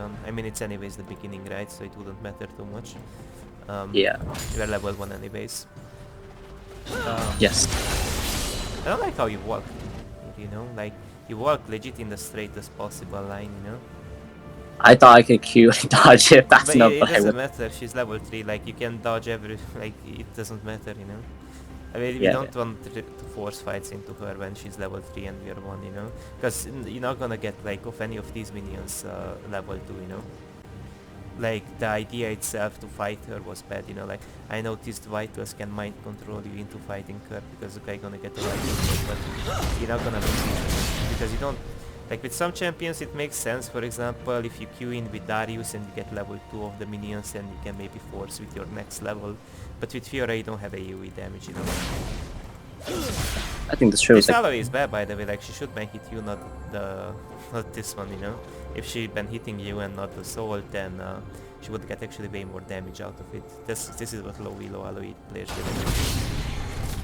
1. I mean, it's anyways the beginning, right? So it wouldn't matter too much. Yeah. You're level 1 anyways. Yes. I don't like how you walk, you know? Like, you walk legit in the straightest possible line, you know? I thought I could Q and dodge it fast But enough, it but I doesn't would. matter, she's level 3, like, you can dodge every... like, it doesn't matter, you know? I mean, we Yeah. don't want to force fights into her when she's level 3 and we are 1, you know? Because you're not gonna get, like, of any of these minions level 2, you know? Like, the idea itself to fight her was bad, you know? Like, I noticed Vitals can mind control you into fighting her because the guy gonna get a right input, but you're not gonna lose it because you don't... Like, with some champions it makes sense. For example, if you queue in with Darius and you get level 2 of the minions, and you can maybe force with your next level. But with Fiora you don't have AoE damage, you know? I think this shows This like. Illaoi is bad, by the way. Like, she should ban hit you, not the... not this one, you know? If she been hitting you and not the soul, then she would get actually way more damage out of it. This is what low elo Illaoi players get.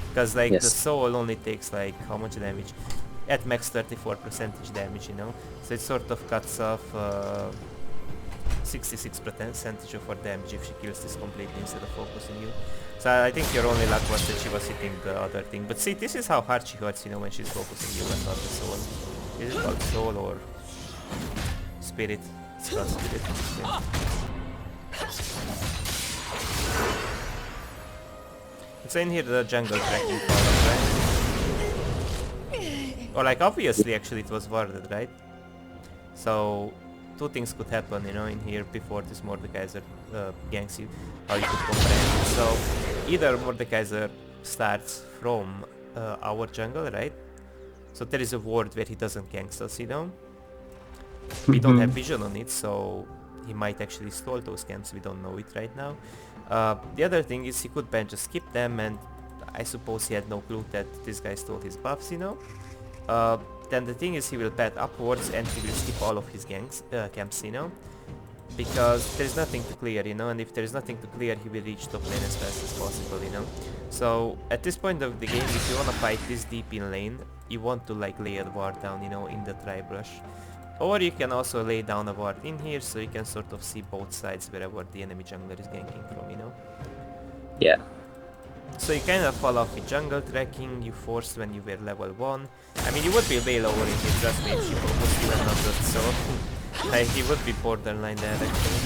Because, like, the Yes. soul only takes, like, how much damage? At max 34% damage, you know? So it sort of cuts off 66% of her damage if she kills this completely instead of focusing you. So I think your only luck was that she was hitting the other thing. But see, this is how hard she hurts, you know, when she's focusing you and not the soul. Is it called soul or spirit? It's called spirit. Yeah. It's in here the jungle tracking column, right? Or like obviously actually it was warded, right? So two things could happen, you know, in here before this Mordekaiser ganks you, how you could comprehend it. So either Mordekaiser starts from our jungle, right? So there is a ward where he doesn't gank us, you know? We don't have vision on it, so he might actually stall those camps, we don't know it right now. The other thing is he could then just skip them, and I suppose he had no clue that this guy stole his buffs, you know? Then the thing is he will pat upwards and he will skip all of his camps, you know? Because there's nothing to clear, you know, and if there's nothing to clear he will reach top lane as fast as possible, you know? So at this point of the game, if you wanna fight this deep in lane, you want to like lay a ward down, you know, in the tri-brush. Or you can also lay down a ward in here so you can sort of see both sides wherever the enemy jungler is ganking from, you know? Yeah. So you kind of fall off with jungle tracking, you forced when you were level 1. I mean, you would be way lower if you just made she focused you and not just so. Like, you would be borderline dead actually.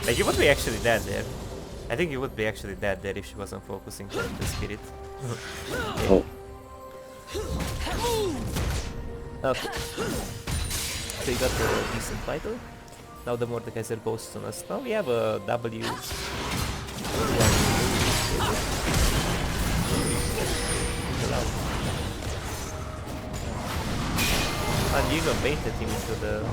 Like, you would be actually dead there. I think you would be actually dead there if she wasn't focusing on the spirit. Oh. Okay. So you got a decent title. Now the Mordekaiser ghosts on us. Now we have a W. And you even baited him into the...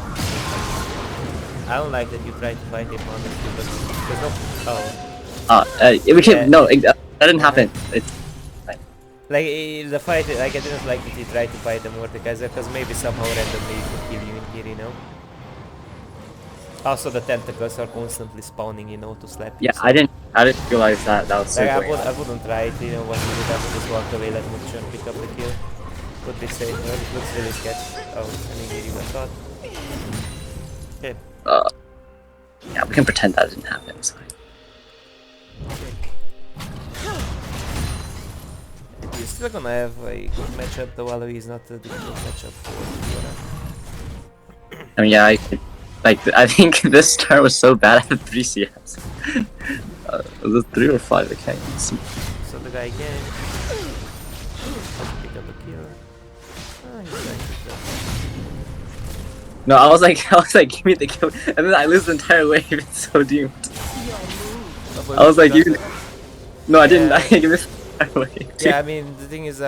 I don't like that you tried to fight him honestly, but there's no... Oh. We can Yeah. no. That didn't happen. It's fine. Like, the fight, like, I didn't like that he tried to fight the Mordekaiser, because maybe somehow randomly he could kill you in here, you know? Also, the tentacles are constantly spawning, you know, to slap you. Yeah, so I didn't realize that. That was so like, I great. wouldn't try it, you know, what you would have to just walk away, let Nocturne pick up the kill. Could be safer, it looks really sketchy. Oh, I mean, here you got caught. Okay. Yeah, we can pretend that didn't happen. It's fine. You're still gonna have a good matchup, though Illaoi is not a difficult matchup for Fiora. I mean, yeah, I think this star was so bad at 3 CS. Was it 3 or 5? Okay. So the guy again. Let's pick up a kill. Ah, he's trying to kill. No, I was like, give me the kill, and then I lose the entire wave. It's so doomed. I was like, no, I didn't. I give this entire wave. Yeah, I mean, the thing is,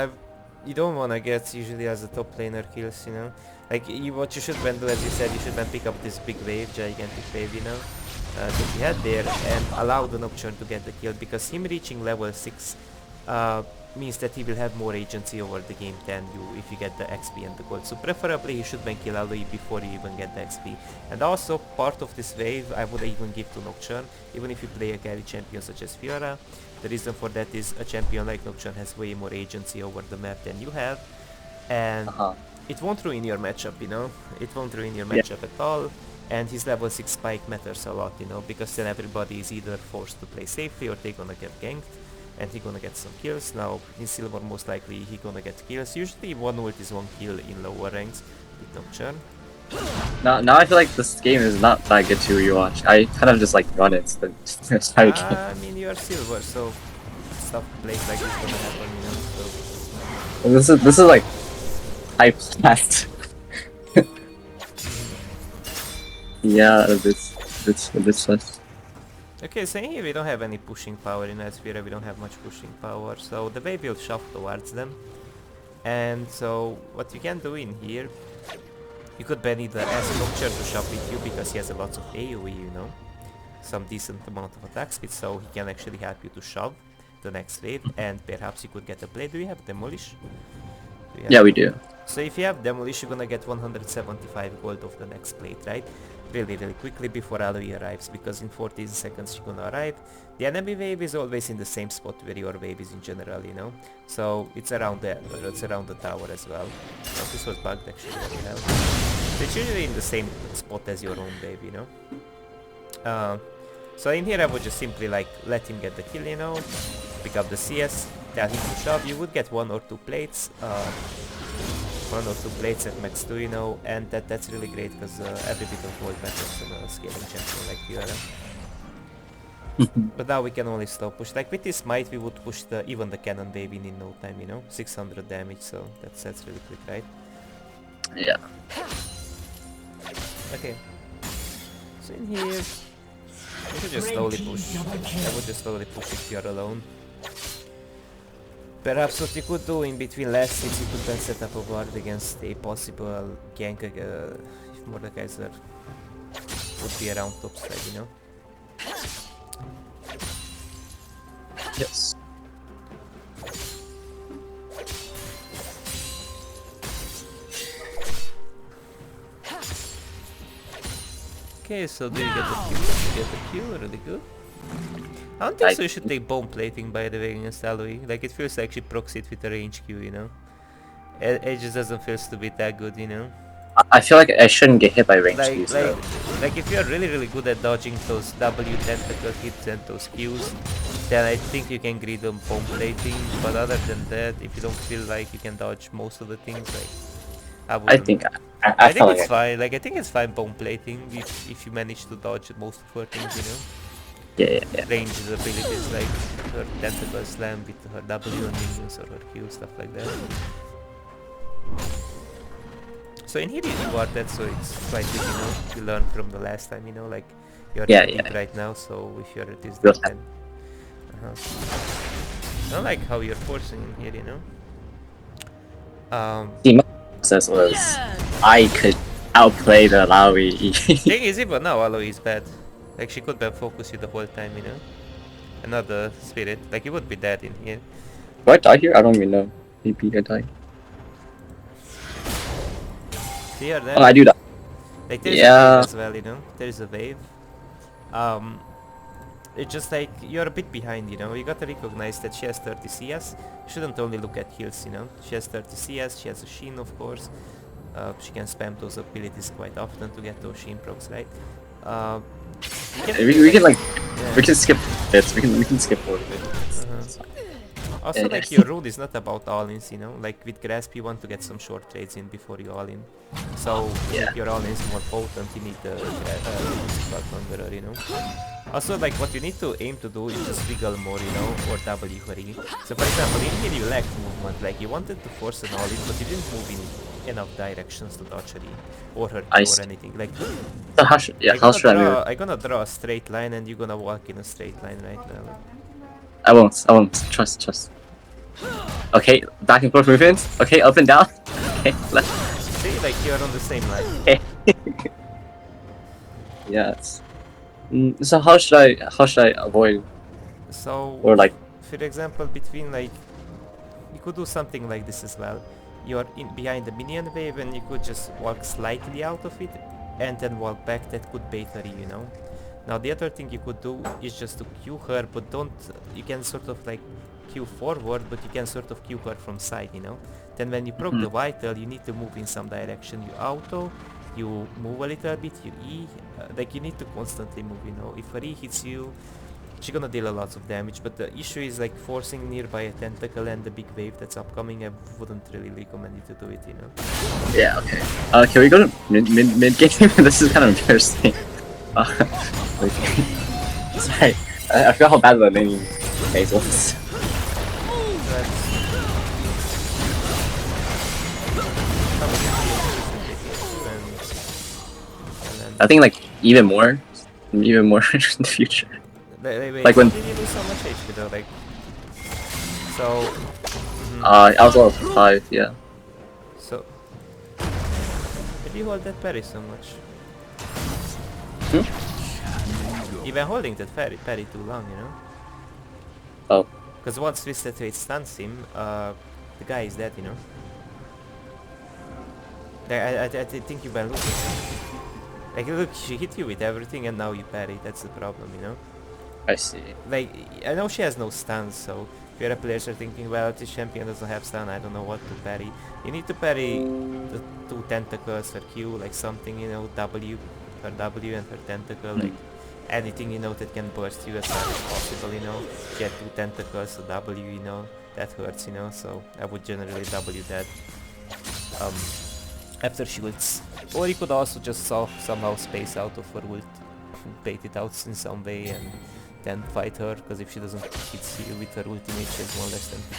you don't wanna get usually as a top laner kills, you know. Like, what you should then do, as you said, you should then pick up this big wave, gigantic wave, you know, that he had there, and allow the Nocturne to get the kill, because him reaching level 6 means that he will have more agency over the game than you if you get the XP and the gold. So preferably he should then kill Illaoi before you even get the XP. And also, part of this wave I would even give to Nocturne, even if you play a carry champion such as Fiora. The reason for that is a champion like Nocturne has way more agency over the map than you have, and it won't ruin your matchup, you know? It won't ruin your Yeah. matchup at all. And his level 6 spike matters a lot, you know, because then everybody is either forced to play safely or they're gonna get ganked. And he gonna get some kills. Now, in Silver, most likely he gonna get kills. Usually one ult is one kill in lower ranks with no churn. Now I feel like this game is not that good to rewatch. I kind of just like run it. The entire game. I mean, you are Silver, so stuff plays like this gonna happen, you know, so... And this is like high Plat. Yeah, a bit stressed. Okay, so here we don't have any pushing power in Fiora, we don't have much pushing power, so the wave will shove towards them. And so, what you can do in here, you could ban either ask Structure to shove with you because he has a lot of AoE, you know, some decent amount of attack speed, so he can actually help you to shove the next wave, and perhaps you could get a blade. Do you have Demolish? Yeah, we do. So if you have Demolish, you're gonna get 175 gold off the next plate, right? Really quickly before Illaoi arrives, because in 14 seconds you're gonna arrive. The enemy wave is always in the same spot where your wave is in general, you know? So it's around there, but it's around the tower as well. Oh, this was bugged actually, what the hell? So it's usually in the same spot as your own wave, you know? So in here I would just simply like let him get the kill, you know? Pick up the CS, tell him to shove. You would get 1 or 2 plates. 1 or 2 plates at max 2, you know, and that's really great because every bit of gold matters on a scaling champion like Fiora. But now we can only slow push. Like with this might we would push even the cannon wave in no time, you know, 600 damage, so that's really quick, right? Yeah. Okay. So in here, we should just slowly push. I would just slowly push if you're alone. Perhaps what you could do in between last hits, you could then set up a ward against a possible gank if Mordekaiser would be around top side, you know? Yes. Okay, so do you get the kill? You get the kill, really good. I don't think so you should take bomb plating by the way against Illaoi. Like it feels like she procs it with a range Q, you know? It just doesn't feel to be that good, you know? I feel like I shouldn't get hit by range Qs though. Like if you're really good at dodging those W tentacle hits and those Qs, then I think you can greed on bomb plating, but other than that, if you don't feel like you can dodge most of the things, like I think it's fine. Like I think it's fine bomb plating if you manage to dodge most of her things, you know? Yeah. Range abilities like her tentacle slam with her W on minions or her Q, stuff like that. So in here you reward that, so it's quite good, you know, you learn from the last time, you know, like you're deep right now, so if you're at this deep then... I don't like how you're forcing in here, you know. The process was I could outplay the Illaoi. Thing is, but now Illaoi is bad. Like she could have focused you the whole time, you know. Another spirit, like you would be dead in here. Do I die here? I don't even know. Maybe I die. Here, oh, I do that. Like there's a wave as well, you know. There's a wave. It's just like you're a bit behind, you know. You gotta recognize that she has 30 CS. You shouldn't only look at heals, you know. She has 30 CS. She has a Sheen, of course. She can spam those abilities quite often to get those Sheen procs, right? We can like we can skip bits. We can skip forward a bit. Also, like your rule is not about all-ins, you know. Like with Grasp, you want to get some short trades in before you all-in. So if your all-ins more potent, you need the Thunderer, you know. Also, like what you need to aim to do is just wiggle more, you know, or double hurry. So for example, in here you lacked movement. Like you wanted to force an all-in, but you didn't move in enough directions to dodge her or her or anything. Like so how should I'm gonna draw a straight line, and you're gonna walk in a straight line right now. I won't. Trust. Okay, back and forth movements. Okay, up and down. Okay, left. See, like you're on the same line. Okay. Yes. So how should I avoid? So, or like, for example, between like, you could do something like this as well. You're behind the minion wave, and you could just walk slightly out of it, and then walk back. That could bait her, you know. Now the other thing you could do is just to Q her, but don't. You can sort of like Q forward, but you can sort of Q her from side, you know. Then when you proc the vital, you need to move in some direction. You auto, you move a little bit, you E, like you need to constantly move, you know. If her E hits you, she's gonna deal a lot of damage, but the issue is like forcing nearby a tentacle and the big wave that's upcoming. I wouldn't really recommend you to do it, you know. Yeah, okay. Can we go to mid game? This is kind of embarrassing. Okay. Sorry, I forgot how bad the laning phase was. I think like even more in the future. Wait, like when did you lose so much HP though? Like, so. I was level 5, yeah. So, did you hold that parry so much? You've been holding that parry too long, you know? Oh. Because once Twisted Fate stuns him, the guy is dead, you know? I think you've been losing. Like, look, she hit you with everything and now you parry, that's the problem, you know? I see. Like, I know she has no stuns, so Fiora players are thinking, well, this champion doesn't have stun, I don't know what to parry. You need to parry the 2 tentacles, her Q, like something, you know, W, her W and her tentacle, like anything, you know, that can burst you as far as possible, you know. She had 2 tentacles, a W, you know, that hurts, you know, so I would generally W that after she ults. Or you could also just somehow space out of her ult, bait it out in some way and then fight her, because if she doesn't hit you with her ultimate, she has one less than to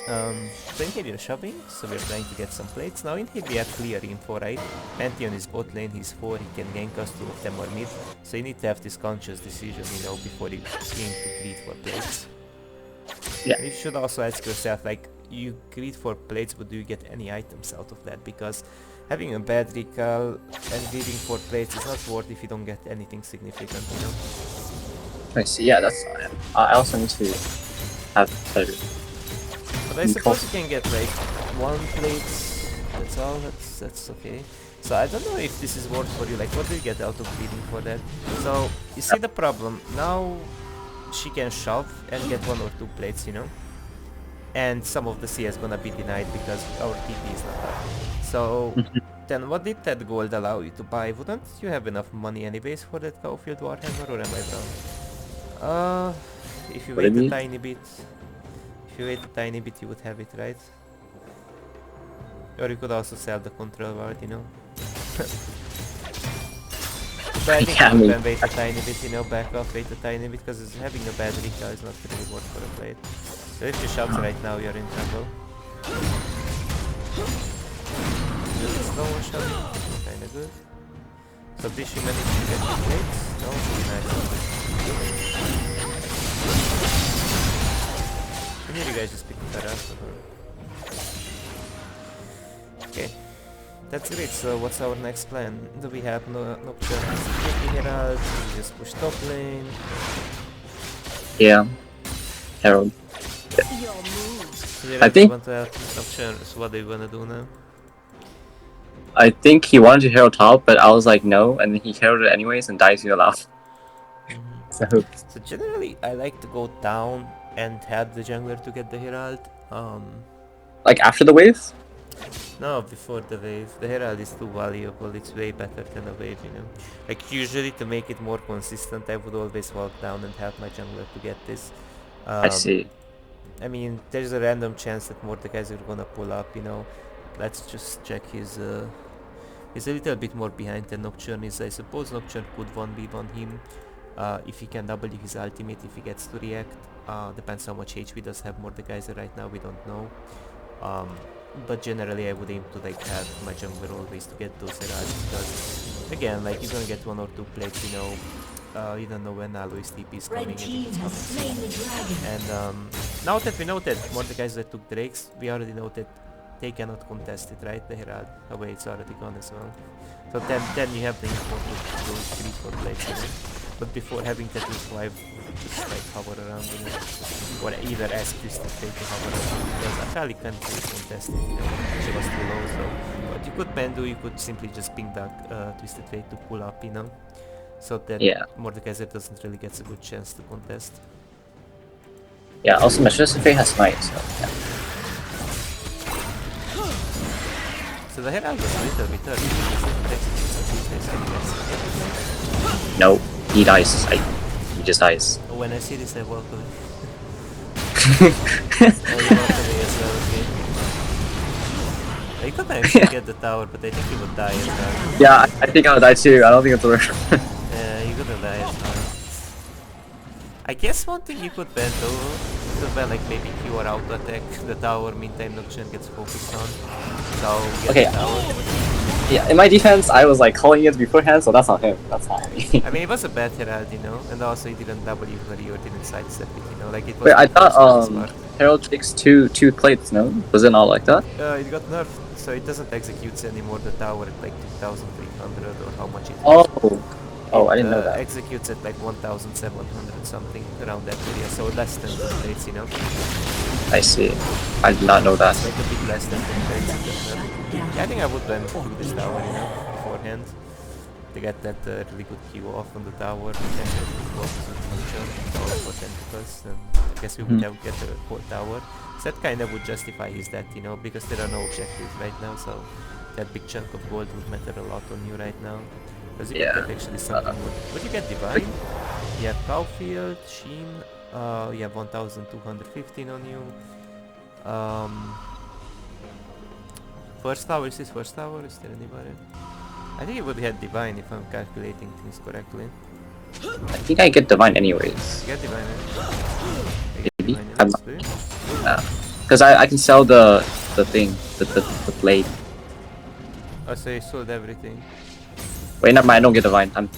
so in here you're shoving, so we're trying to get some plates. Now in here we have clear info, right? Pantheon is bot lane, he's 4, he can gank us, 2 of them are mid, so you need to have this conscious decision, you know, before you aim to greed for plates. Yeah. You should also ask yourself, like, you greed for plates, but do you get any items out of that? Because having a bad recall and greeding for plates is not worth if you don't get anything significant, you know? I see, yeah, that's... I also need to have better... But I suppose you can get like 1 plate, that's all, that's okay. So I don't know if this is worth for you, like what do you get out of greeding for that? So, you see the problem, now she can shove and get 1 or 2 plates, you know? And some of the CS gonna be denied because our TP is not up. So then what did that gold allow you to buy? Wouldn't you have enough money anyways for that Cowfield Warhammer, or am I wrong? If you wait a tiny bit, you would have it, right? Or you could also sell the control ward, you know? But I think you can wait a tiny bit, you know, back off, wait a tiny bit, because having a bad recall is not really worth for a plate. So if you shout right now, you're in trouble. Just no one shouting, kinda good. So did she manage to get the plates? No, nice. And here you guys just pick that up. Okay. That's great, so what's our next plan? Do we have Nocturne Herald? We just push top lane? Yeah. Herald. I think Nocturne, so what do you wanna do now? I think he wanted to herald top, but I was like no, and then he heralded anyways and dies you allowed. So generally I like to go down and help the jungler to get the herald. Like after the wave? No, before the wave. The herald is too valuable, it's way better than a wave, you know. Like usually to make it more consistent I would always walk down and help my jungler to get this. I see. I mean, there's a random chance that Mordekaiser are gonna pull up, you know. Let's just check his... he's a little bit more behind than Nocturne is. I suppose Nocturne could 1v1 him if he can W his ultimate, if he gets to react. Depends how much HP does have Mordekaiser right now, we don't know. But generally I would aim to like have my jungler always to get those heralds, because again, like you're gonna get 1 or 2 plates, you know. You don't know when Illaoi's TP is coming. And now that we know that Mordekaiser took Drakes, we already know that they cannot contest it, right? The Herald. Oh wait, it's already gone as well. So then you have the info to go 3-4 plates, you know? But before having that info, I would just like hover around, you know? Or either ask Twisted Fate to hover around, because Akali can't really contest it, you know? She was too low, so what you could do, you could simply just ping back Twisted Fate to pull up, you know? So that Mordekaiser doesn't really get a good chance to contest. Yeah, also Mistress Fate has Smite, so yeah. So the Herald was a little bit early. No, he dies. He just dies. When I see this, I walk away. Oh, you walk away as well, okay. I could actually get the tower, but I think he would die as well. Yeah, I think I'll die too. I don't think it's worth it. Yeah, he couldn't die as well. I guess one thing you could ban though, you could ban like maybe Fiora auto attack the tower, meantime Noxian gets focused on. So get Okay. the tower. Yeah, in my defense, I was like calling it beforehand, so that's not him. That's not me. I mean, it was a bad Herald, you know, and also he didn't W flurry or didn't sidestep it, you know, like it was. Wait, I thought smart. Herald takes two plates. No, was it not like that? It got nerfed, so it doesn't execute anymore the tower at like 2,300 or how much it is. Oh, I didn't know that. Executes at like 1,700 something around that area, so less than 2 plates, you know. I see. I did not know that. Like a bit less than 2 plates. Yeah, I think I would ban through this tower, you know, beforehand. To get that really good Q off on the tower, and then focus on function, or for tentacles, and I guess we would have get the whole tower. So that kind of would justify his death, you know, because there are no objectives right now, so that big chunk of gold would matter a lot on you right now. Because you could get actually something good. Would you get Divine? You have Cowfield, Sheen, you have 1,215 on you. First tower, is this first tower? Is there anybody? I think it would have Divine if I'm calculating things correctly. I think I get Divine anyways. You get Divine, Maybe. Because I can sell the thing, the blade. Oh, so you sold everything. Wait, never mind, I don't get Divine. I'm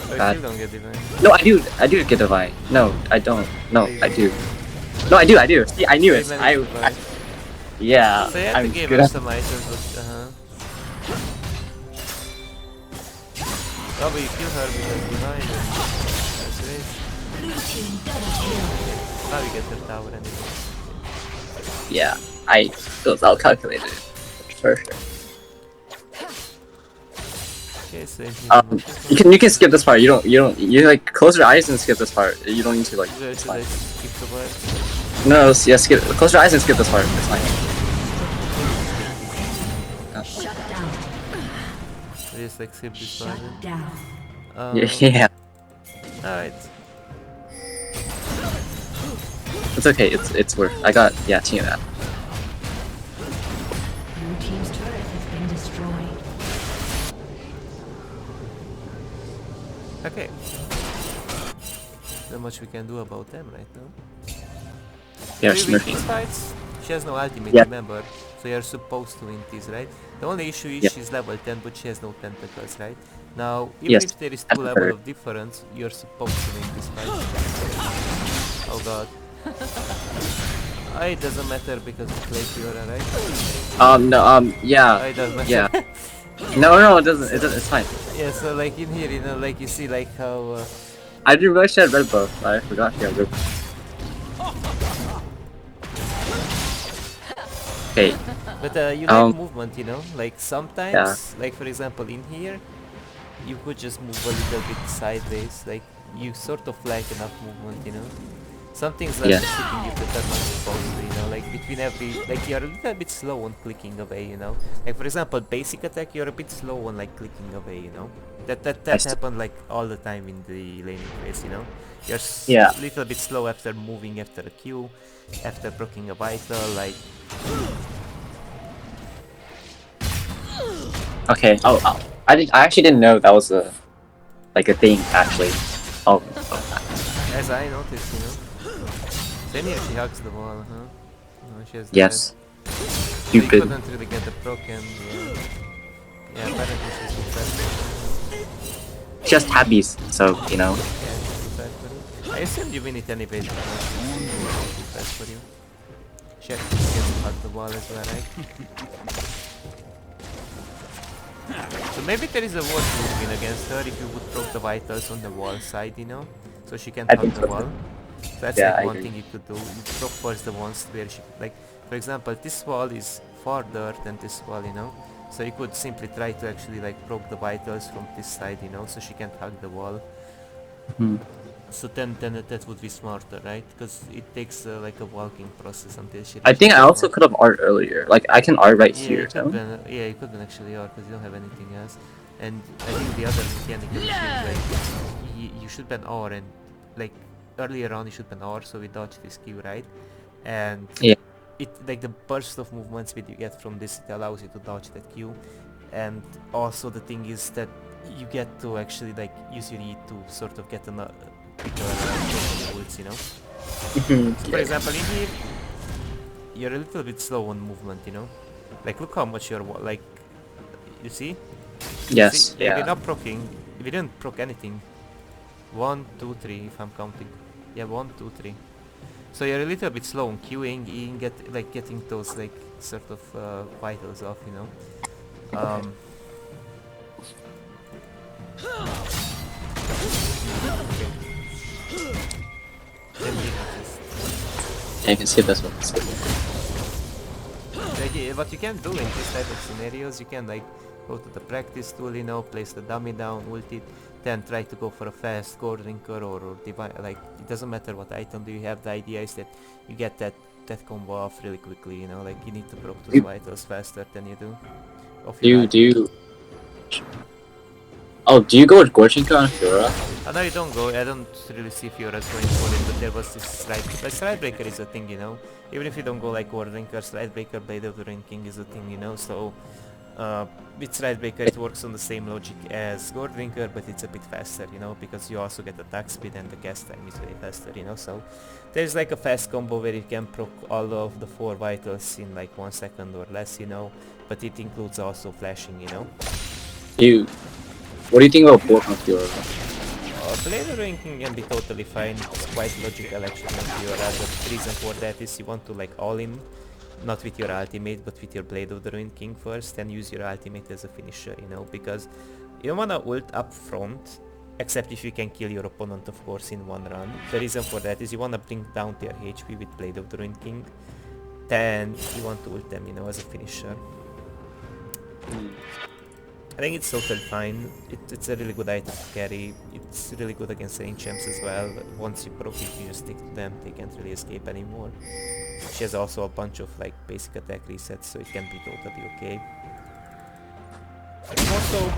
Oh, bad. you still don't get Divine. No, I do get Divine. No, I don't. No, I do. No, I do. See, I knew it. Yeah, So you have I'm to give good her at. some items, but Oh, but you kill her because Divine. That's great. Now we get the tower anyway. Yeah, those I'll calculate it for sure. Okay, so you can skip this part. You like close your eyes and skip this part. You don't need to like. Should I skip the part? No, yeah, skip. Close your eyes and skip this part. It's fine. Just like skip this part. Yeah. Alright. It's okay. It's worth. I got team that. Blue team's turret has been destroyed. Okay. Not much we can do about them right now. Yeah, Do you win Smurfy. these fights? She has no ultimate, Yeah. remember? So you're supposed to win these, right? The only issue is Yeah. she's level 10, but she has no tentacles, right? Now, even Yes, if there is that's 2 level correct. of difference, you're supposed to win this fight. Oh god. It doesn't matter because we play Fiora, right? No, yeah. It doesn't matter. Yeah. No, it doesn't. It's fine. Yeah, so like in here, you know, like you see like how... I didn't realize she had red buff. I forgot she had red buff. Okay. But you like movement, you know? Like sometimes, Yeah. like for example in here, you could just move a little bit sideways, like you sort of lack enough movement, you know? Some things are just hitting you better than supposed to, you know? Like between every, like you're a little bit slow on clicking away, you know? Like for example, basic attack, you're a bit slow on like clicking away, you know? That happened like all the time in the laning phase, you know? You're a little bit slow after moving after a Q, after proccing a vital, like... Okay. I actually didn't know that was a thing actually. Oh. As I noticed, you know. Then here she hugs the wall, huh? No, she has the Yes. red. She Stupid. couldn't really get the proc and yeah, apparently she's too fast. She has tabbies, so you know. Yeah, she's too fast for you. I assumed you win it anyways, but she's too fast for you. She actually gets to hug the wall as well, right? So maybe there is a worse move win against her if you would proc the vitals on the wall side, you know? So she can I hug think the so. wall. So that's Yeah, like I one agree. thing you could do. You proc first the ones where she, like, for example, this wall is farther than this wall, you know? So you could simply try to actually like proc the vitals from this side, you know, so she can't hug the wall. So then that would be smarter, right? Because it takes like a walking process until she. I think I reaches also one. could have art earlier. Like I can art right Yeah, here. it could So. be. Yeah, it could be actually art because you don't have anything else. And I think the other mechanical thing, like you should ban R and like earlier on you should ban R, so we dodge this Q, right? And Yeah. it like the burst of movement speed you get from this, it allows you to dodge that Q. And also the thing is that you get to actually like use your E to sort of get another quicker bullets, you know. So for Yeah. example in here you're a little bit slow on movement, you know. Like look how much you're like, you see? Yes. See, Yeah. we're not proccing. We didn't proc anything. 1, 2, 3 if I'm counting. Yeah, 1, 2, 3. So you're a little bit slow on queuing, in getting those like sort of vitals off, you know. Okay. Okay. Then we just Yeah, you can see this one. like, what you can do in this type of scenarios, you can like go to the practice tool, you know, place the dummy down, ult it, then try to go for a fast core drinker or like it doesn't matter what item do you have. The idea is that you get that combo off really quickly, you know, like you need to proc those vitals faster than you do of your ultimate. Oh, do you go with Gorchenko on Fiora? No, you don't go. I don't really see Fiora's going for it, but there was this slide breaker is a thing, you know. Even if you don't go like War Drinker, slide breaker, Blade of the Ruined King is a thing, you know. So with slide breaker it works on the same logic as Gore Drinker, but it's a bit faster, you know, because you also get attack speed and the cast time is way faster, you know. So there's like a fast combo where you can proc all of the 4 vitals in like 1 second or less, you know, but it includes also flashing, you know. What do you think about both on Fiora? Blade of the Ruined King can be totally fine. It's quite logical actually on Fiora. The reason for that is you want to like all in, not with your ultimate but with your Blade of the Ruined King first, and use your ultimate as a finisher, you know, because you don't wanna ult up front, except if you can kill your opponent, of course, in one run. The reason for that is you wanna bring down their HP with Blade of the Ruined King, then you want to ult them, you know, as a finisher. I think it's totally fine. It's a really good item to carry. It's really good against range champs as well. Once you proc it, you just stick to them. They can't really escape anymore. She has also a bunch of like basic attack resets, so it can be totally okay. It's also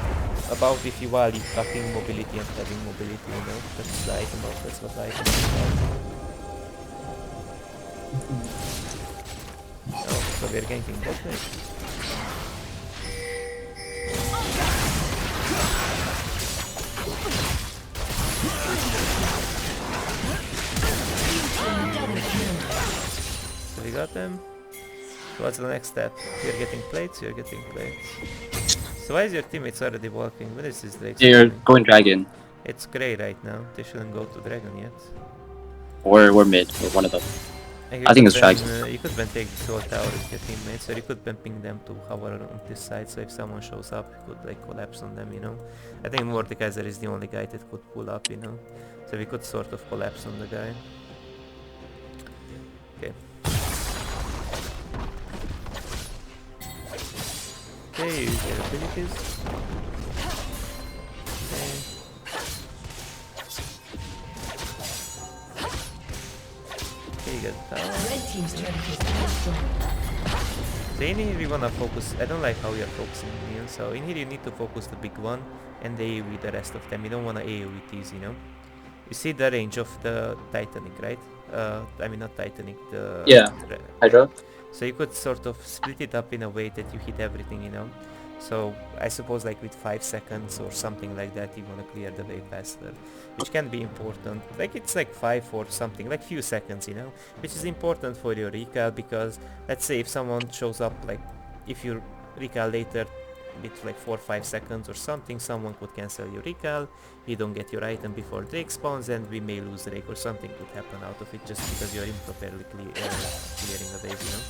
about if you value cutting mobility and having mobility, you know. That's the item of, that's what the item is about. Oh, so we're ganking bot lane. So we got them. So what's the next step? You're getting plates, you're getting plates. So why is your teammates already walking? When is this Drake? You're going Dragon. It's grey right now. They shouldn't go to Dragon yet. Or mid, or one of them. And I think it's then, Dragon. you could then take the soul tower with your teammates, or you could then ping them to hover on this side, so if someone shows up, you could like collapse on them, you know. I think Mordekaiser is the only guy that could pull up, you know. So we could sort of collapse on the guy. Okay. Okay, use your abilities. Okay. Okay, you get the tower. Red team's turret has been destroyed. So in here we wanna focus, I don't like how you're focusing here, so in here you need to focus the big one and AoE the rest of them. You don't wanna AoE these, you know. You see the range of the Titanic, right? I mean not Titanic, the... Yeah, Hydra. So you could sort of split it up in a way that you hit everything, you know. So I suppose like with 5 seconds or something like that you wanna clear the way faster, which can be important. Like it's like 5 or something, like few seconds, you know, which is important for your recall, because let's say if someone shows up, like if you recall later with like 4 or 5 seconds or something, someone could cancel your recall, you don't get your item before Drake spawns, and we may lose Drake or something could happen out of it just because you're improperly clearing the wave, you know.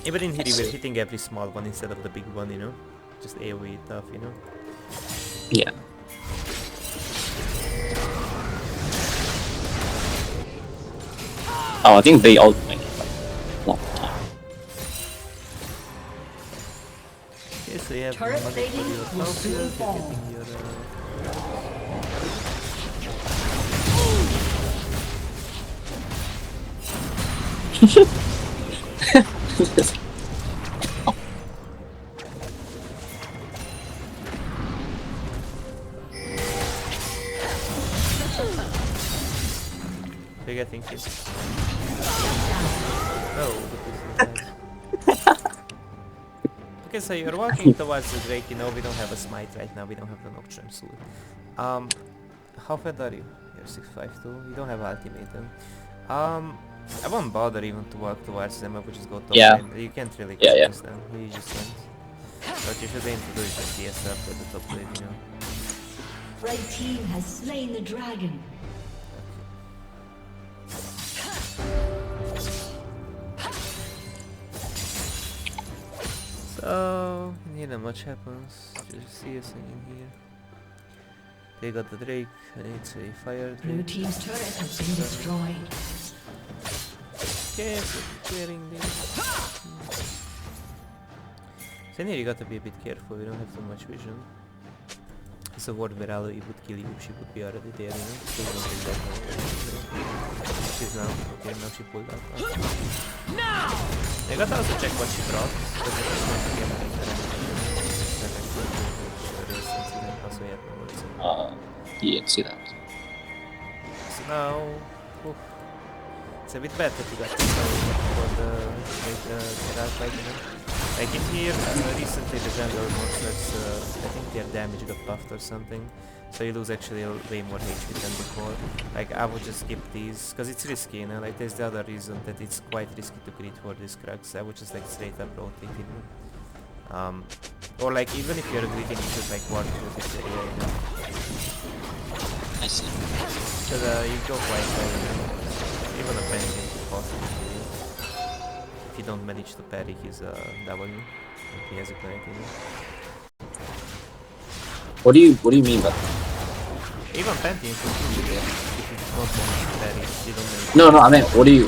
Even in here we're hitting every small one instead of the big one, you know. Just AoE tough, you know. Yeah. Oh, I think they all like long time. Okay, so you have Turret money for plating your will soon you're fall. getting your Big, thank you. Oh, but this is nice. Okay, so you're walking towards the Drake, you know, we don't have a smite right now, we don't have the Nocturne Sword. How fed are you? You're 652, you don't have ultimate then. I won't bother even to walk towards them, I would just go top lane. You can't really confuse them, you just can't. What you should aim to do is just CS up at the top lane, you know. Red team has slain the dragon. So, not much happens, just CSing in here. They got the Drake, and it's a fire Drake. Blue team's turret has been destroyed. Okay, so clearing this. So here you gotta be a bit careful, we don't have too much vision. It's a ward where Illaoi would kill you if she would be already there, you know? So you don't take that now. She's now, okay, now she pulled out. Now! I gotta also check what she brought, because I just want to get like that. You didn't see that. So now, oof, it's a bit bad that you got this for the Geralt fight, you know? Like in here, recently the jungle monsters, I think their damage got buffed or something, so you lose actually way more HP than before. Like I would just skip these, cause it's risky, you know, like there's the other reason that it's quite risky to crit for this Crux. I would just like straight up rotate him. Or like even if you're greeting, you should like ward through this area, you know? I see. Cause you go quite well, you know? Even a penny is possible for you. If you don't manage to parry his W, if he has a connect, you know? What do you mean by that? Even Pantheon can kill you there if you don't manage to parry. You don't manage. No, I meant what do you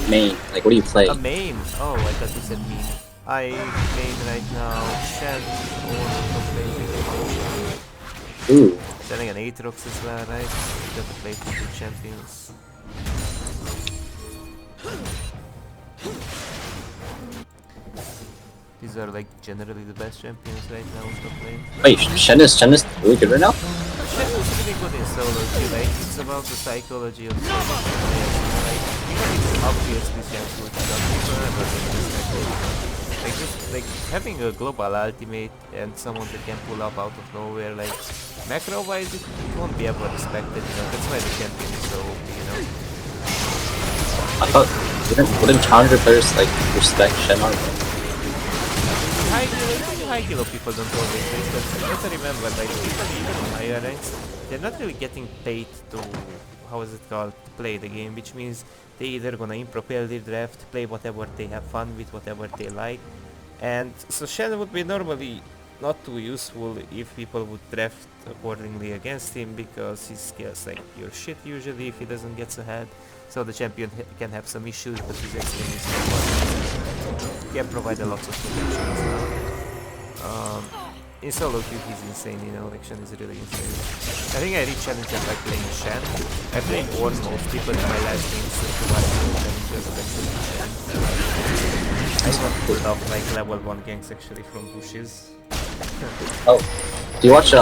main? Like what do you play? A main? Oh, I thought you said mean. I main right now Shen or play. Ooh. Then again Aatrox as well, right? You got to play for two champions. These are like generally the best champions right now on top lane. Wait, Shen is really good right now? Shen is really good in solo too, like it's about the psychology of solo players, you know, like even if it's obviously Shen's good stuff, people never think like just like having a global ultimate and someone that can pull up out of nowhere, like macro wise it won't be ever respected, you know, that's why the champion is so OP, you know. I thought wouldn't challenger players like respect Shen armor? High elo people don't always do this, but you have to remember, like people even in higher ranks, they're not really getting paid to, how is it called, to play the game, which means they either gonna improv their draft, play whatever they have fun with, whatever they like, and so Shen would be normally not too useful if people would draft accordingly against him, because his skills like pure shit usually if he doesn't get ahead, so the champion can have some issues, but his extreme is can provide a lot of solutions. In solo queue he's insane, you know, like Shen is really insane. I think I reached challenges by playing Shen. I played Wars mostly, but my last game is provide challenges of actually Shen. I even pulled off like level 1 ganks actually from bushes. Oh. Do you watch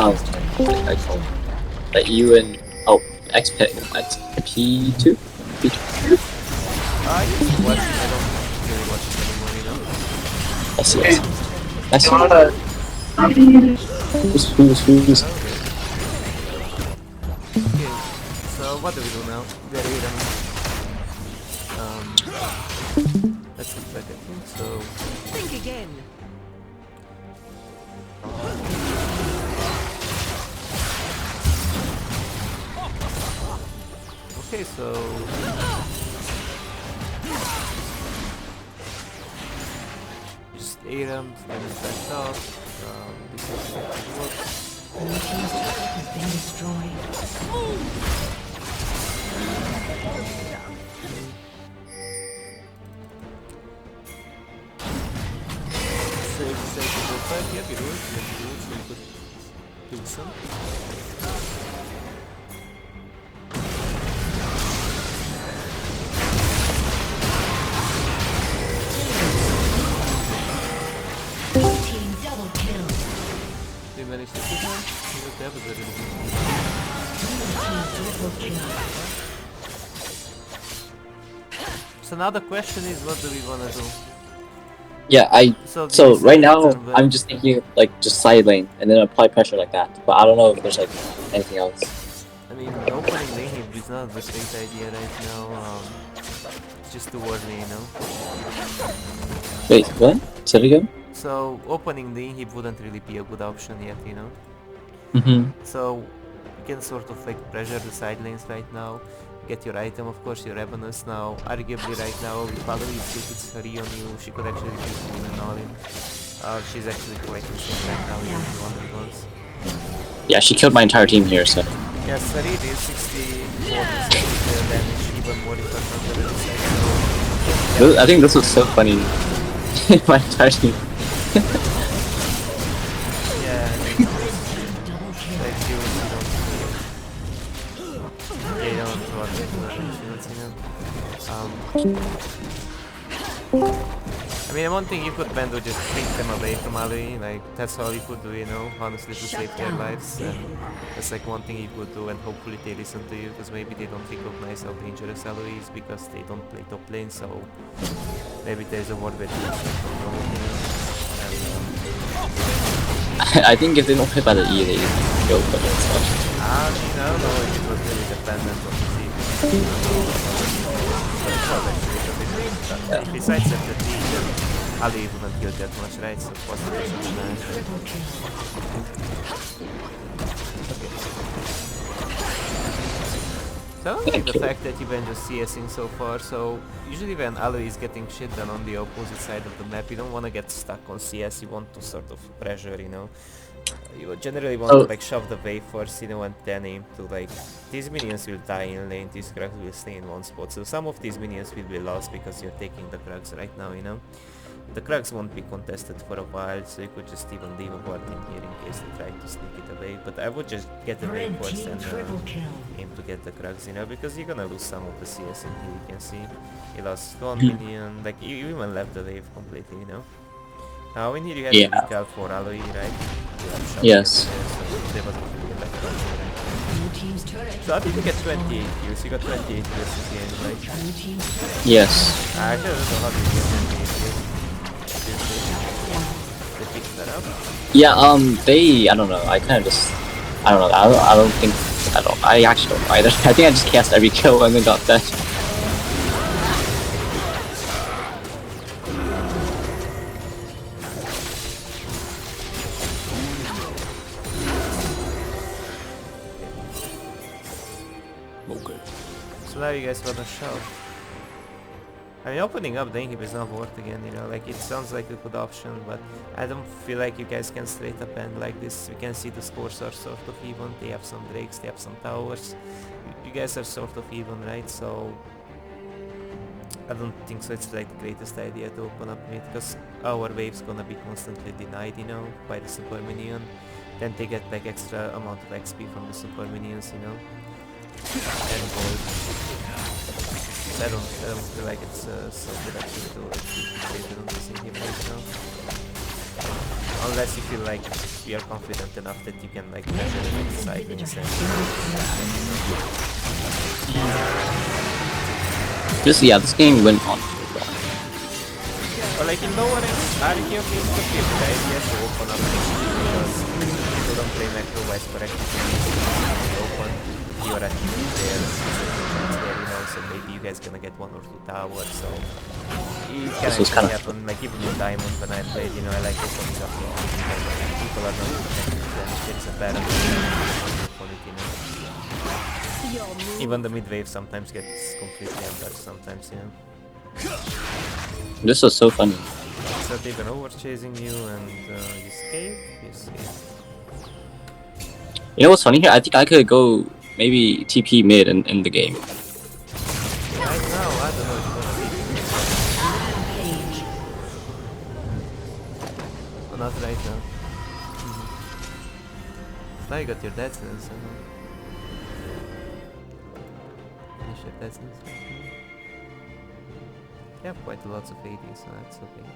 like you and XP2? I used to watch it, I don't really watch it anymore, you know. I see. Who's? Okay, so what do we do now? We are here let's look back at him, so... Think again. Okay, so... just ARAM, then it's backed off. This is what it works. Blue team's turret has been destroyed. So if you say to go back, yeah, we do it, so you could do some. actually managed to kill him. That was a really good move. So now the question is, what do we wanna do? Yeah, So so right now turn, but I'm just thinking like just side lane and then apply pressure like that. But I don't know if there's like anything else. I mean, opening lane here is not the great idea right now. It's just too early, you know. Wait, what? Say it again? So opening lane he wouldn't really be a good option yet, you know. Mm-hmm. So you can sort of like pressure the side lanes right now. Get your item, of course, your Ravenous now. Arguably right now, with Valerie, if it's hurry on you, she could actually use you and all in. She's actually quite insane right now, even if you want it once. Yeah, she killed my entire team here, so. Yeah, Sari did 64 damage, even more if I'm not the side. So, I think this was so funny. My entire team. yeah, I mean, like you don't want to shields, you know. I mean, one thing you could ban would just take them away from Illaoi, like that's all you could do, you know, honestly, to save their lives. And that's like one thing you could do, and hopefully they listen to you, because maybe they don't recognize how dangerous Illaoi is because they don't play top lane, so maybe there's a word with you. I think if they don't hit by the E, they go for it. So. I mean, I don't know if it was really dependent on the team. But besides that, the team, Ali wouldn't kill that much, right? So possibly something So I don't like the fact that you've been just CSing so far, so usually when Illaoi is getting shit done on the opposite side of the map, you don't want to get stuck on CS, you want to sort of pressure, you know. You generally want to like shove the wave first, you know, and then aim to like... These minions will die in lane, these Krugs will stay in one spot, so some of these minions will be lost because you're taking the Krugs right now, you know. The Krugs won't be contested for a while, so you could just even leave a ward in here in case they try to sneak it away, but I would just get the wave first and aim to get the Krugs, you know, because you're gonna lose some of the CS in here, you can see. You lost one minion, like you even left the wave completely, you know. Now in here you have to look out for Illaoi, right? Yes. So I think you get 28 kills, you got 28 kills in the end, right? Yes. I don't know how you get 28 kills. They picked that up? Yeah, I don't know, I kind of just, I don't know, I actually don't know either. I think I just cast every kill and then got that. So now you guys wanna show. I mean, opening up the inhib is not worth again, you know, like it sounds like a good option, but I don't feel like you guys can straight up end like this. We can see the scores are sort of even, they have some drakes, they have some towers. You guys are sort of even, right? So I don't think so it's like the greatest idea to open up mid, because our wave's gonna be constantly denied, you know, by the super minion. Then they get like extra amount of XP from the super minions, you know. And gold. I don't feel like it's so good actually to keep on using him right now. Unless you feel like you are confident enough that you can like measure the next side in a sense. This game went on. But like in lower end, Archie of the field, right? You have to open up because people don't play macro wise correctly. You open Fiora there, you know, so maybe you guys gonna get 1 or 2 towers, so it can actually happen, like even in Diamond when I played, you know, I like opening up the people are not protected, then there is a balance on it, you know. Even the mid wave sometimes gets completely untouched sometimes, you know. This was so funny. So they've been over chasing you and you escape. You know what's funny here? I think I could go maybe TP mid in the game. Right now, I don't know if you're gonna be well, not right now. Now you got your death sentence, finish your death sentence. You have quite lots of AD, so that's okay.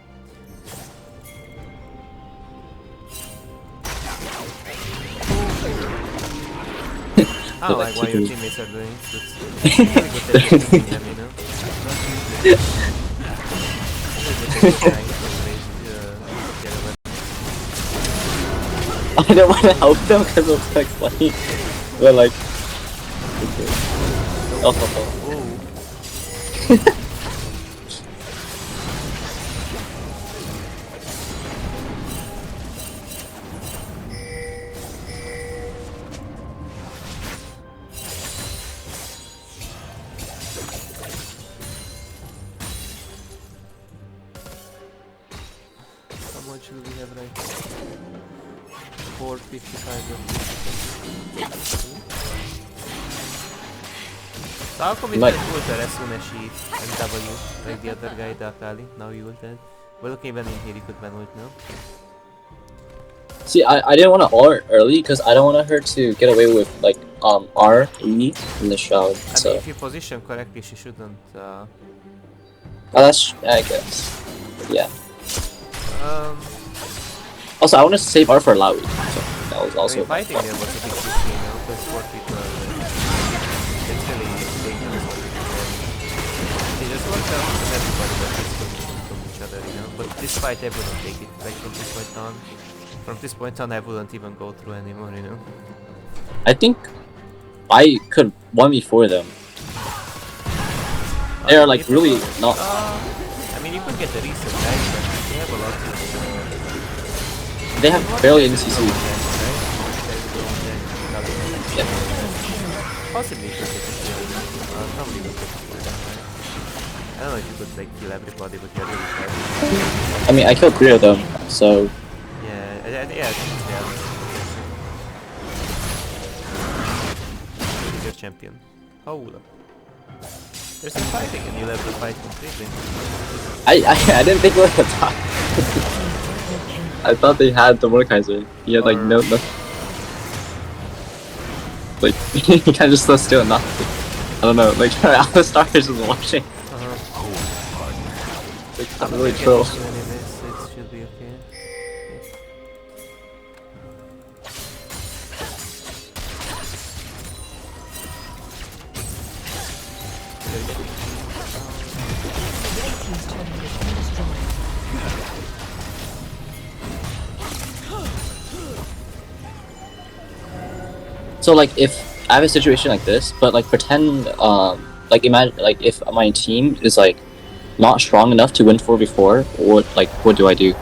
Oh, They're, like why your keeping me. teammates are doing it. It's really good that you're keeping them, you know? Really good that you're trying to raise, get a weapon. I didn't want to help them because it was like funny. But like, okay. Oh. Ooh. How much do we have right now? 455 left. So how come it Like- didn't ult her as soon as she and W, like the other guy, the Akali? Now you ulted. Well, okay, when in here you could ban ult now. See, I didn't want to ult early because I don't want her to get away with like R E in the shroud. I So mean, if you position correctly, she shouldn't. oh, that's I guess. Yeah. Um, Also, I wanted to save R for Illaoi, so that was I also. mean, fighting there was a big risk, you know, because 4 people are it's really dangerous for people. They just work out with everybody that is from each other, you know. But this fight, I wouldn't take it. Like from this point on, I wouldn't even go through anymore, you know. I think I could 1v4 them. They are like really not. I mean, you could get the reset, right? But they have a lot of. They have barely any CC. Yeah. Yeah. Possibly could get a kill. Probably would get a kill then, right? I don't know if you could like kill everybody, but you're really trying. I mean, I killed 3 of them, so Yeah, yeah, I think yeah. Who's your champion? Hola. There's some fighting and you left the fight completely. I didn't think it was a top. I thought they had the Mordekaiser. He had like no. Like he kind of just stood still and nothing. I don't know. Like Alistar is just watching. Like I'm really troll. Anyways, it should be okay. So like if I have a situation like this, but like pretend like imagine like if my team is like not strong enough to win 4v4, what do I do?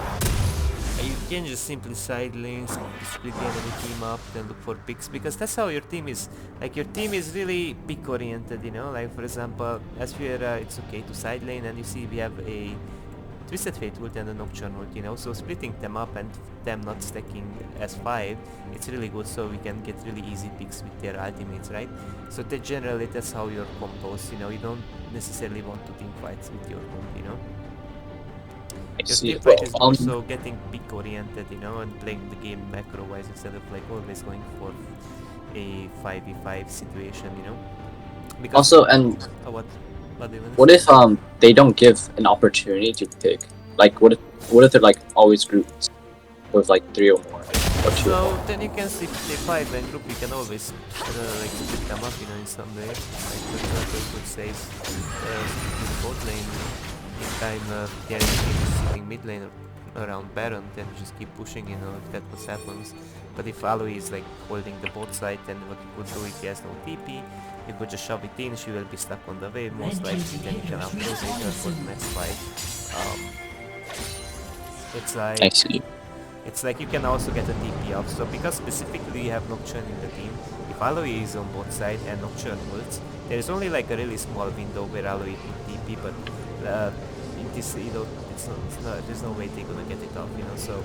You can just simply side lanes, split the enemy team up, then look for picks, because that's how your team is. Like your team is really pick oriented, you know. Like for example, as Fiora, it's okay to side lane, and you see we have a Twisted Fate ult and a Nocturne ult, you know. So splitting them up and them not stacking S5, it's really good. So we can get really easy picks with their ultimates, right? So that generally that's how you're composed, you know. You don't necessarily want to team fights with your comp, you know. Your team fight is more so getting pick oriented, you know, and playing the game macro wise instead of like always going for a 5v5 situation, you know. Because Also, and what if they don't give an opportunity to pick? Like what if they're like always groups with like 3 or more or 2 or so more? then you can see the 5-man group, you can always like split them up, you know, in some way. Like for example, you could say in bot lane, in time the enemy team is sitting mid lane around Baron, then you just keep pushing, you know, if that what happens. But if Illaoi is like holding the bot side, then what you could do if he has no TP, you could just shove it in, she will be stuck on the wave most likely, then you can out-rotate her for the next fight. It's like... I see. It's like you can also get a TP off, so because specifically you have Nocturne in the team, if Illaoi is on both sides and Nocturne ults, there is only like a really small window where Illaoi can TP, but in this, you know, there's no way they're gonna get it off, you know, so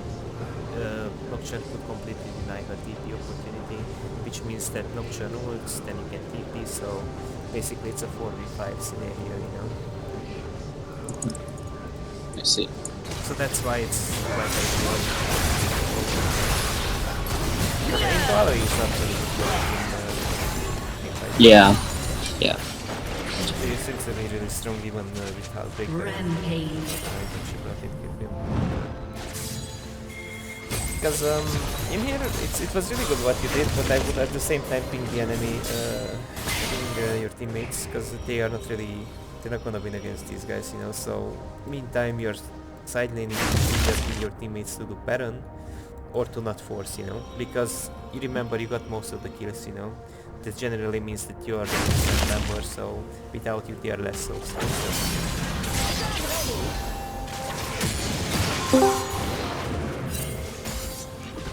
Nocturne could completely deny her TP opportunity, which means that Nocturne ults, then you can TP, so basically it's a 4v5 scenario, you know. I see. So that's why it's quite ideal. Illaoi is not really good in Yeah. Yeah. She seems to be really strong even with Halbreaker. Rampage. I think she got it with him. Because in here it was really good what you did, but I would at the same time ping the enemy, ping your teammates, because they are not really, they're not gonna win against these guys, you know. So meantime you're side laning just with your teammates to do Baron or to not force, you know, because you remember you got most of the kills, you know. That generally means that you are the instant member, so without you they are less so expensive.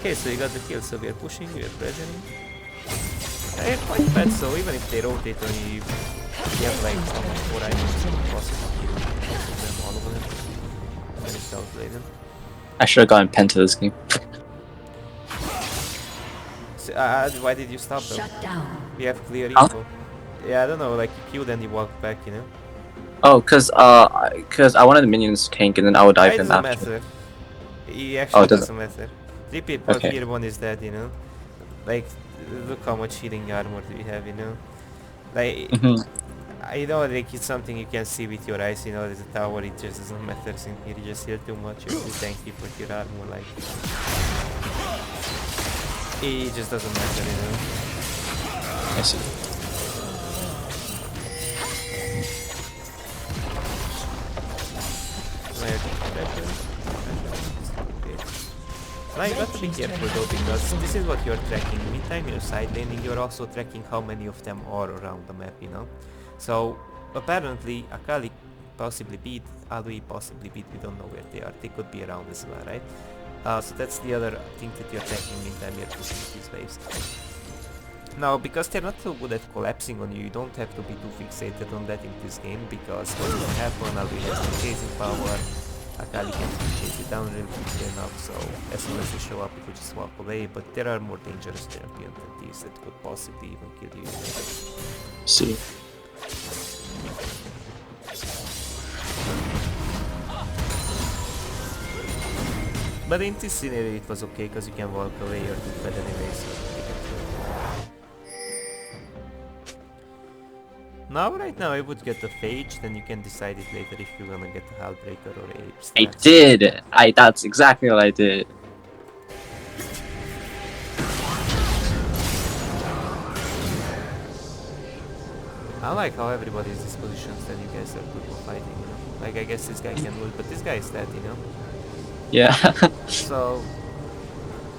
Okay, so you got the kill, so we are pushing, we are pressuring. They're quite bad, so even if they rotate on you, you have like 4 items possible kill. Most of them, all of them. Managed to outplay them. I should have gotten pen to this game. So, why did you stop them? Shut down. We have clear Huh? info. Yeah, I don't know, like you queued and you walked back, you know? Oh, cause I wanted the minions to tank and then I would dive It in doesn't after. matter. It actually it doesn't. doesn't matter. 3 people Okay. here, 1 is dead, you know? Like, look how much healing armor we have, you know? Like, I know like it's something you can see with your eyes, you know, there's a tower, it just doesn't matter in here, you just heal too much, you're too tanky with your armor, like... It just doesn't matter, you know? I see. Now you got to be careful though, because this is what you're tracking. Meantime you're side laning, you're also tracking how many of them are around the map, you know? So apparently Akali possibly beat, Illaoi possibly beat, we don't know where they are. They could be around as well, right? So that's the other thing that you're tracking meantime you're pushing these waves. Now, because they're not so good at collapsing on you, you don't have to be too fixated on that in this game, because what will happen, Illaoi has no chasing power, Akali can chase it down really quickly enough, so as soon as you show up you could just walk away, but there are more dangerous champions than these that could possibly even kill you. See. But in this scenario it was okay, because you can walk away or do that anyway, so you can kill. Now, right now I would get a Phage, then you can decide it later if you're gonna get a Hullbreaker or a I Stance. did! That's exactly what I did. I like how everybody's dispositions that you guys are good for fighting, you know? Like, I guess this guy can ult, but this guy is dead, you know? Yeah. So,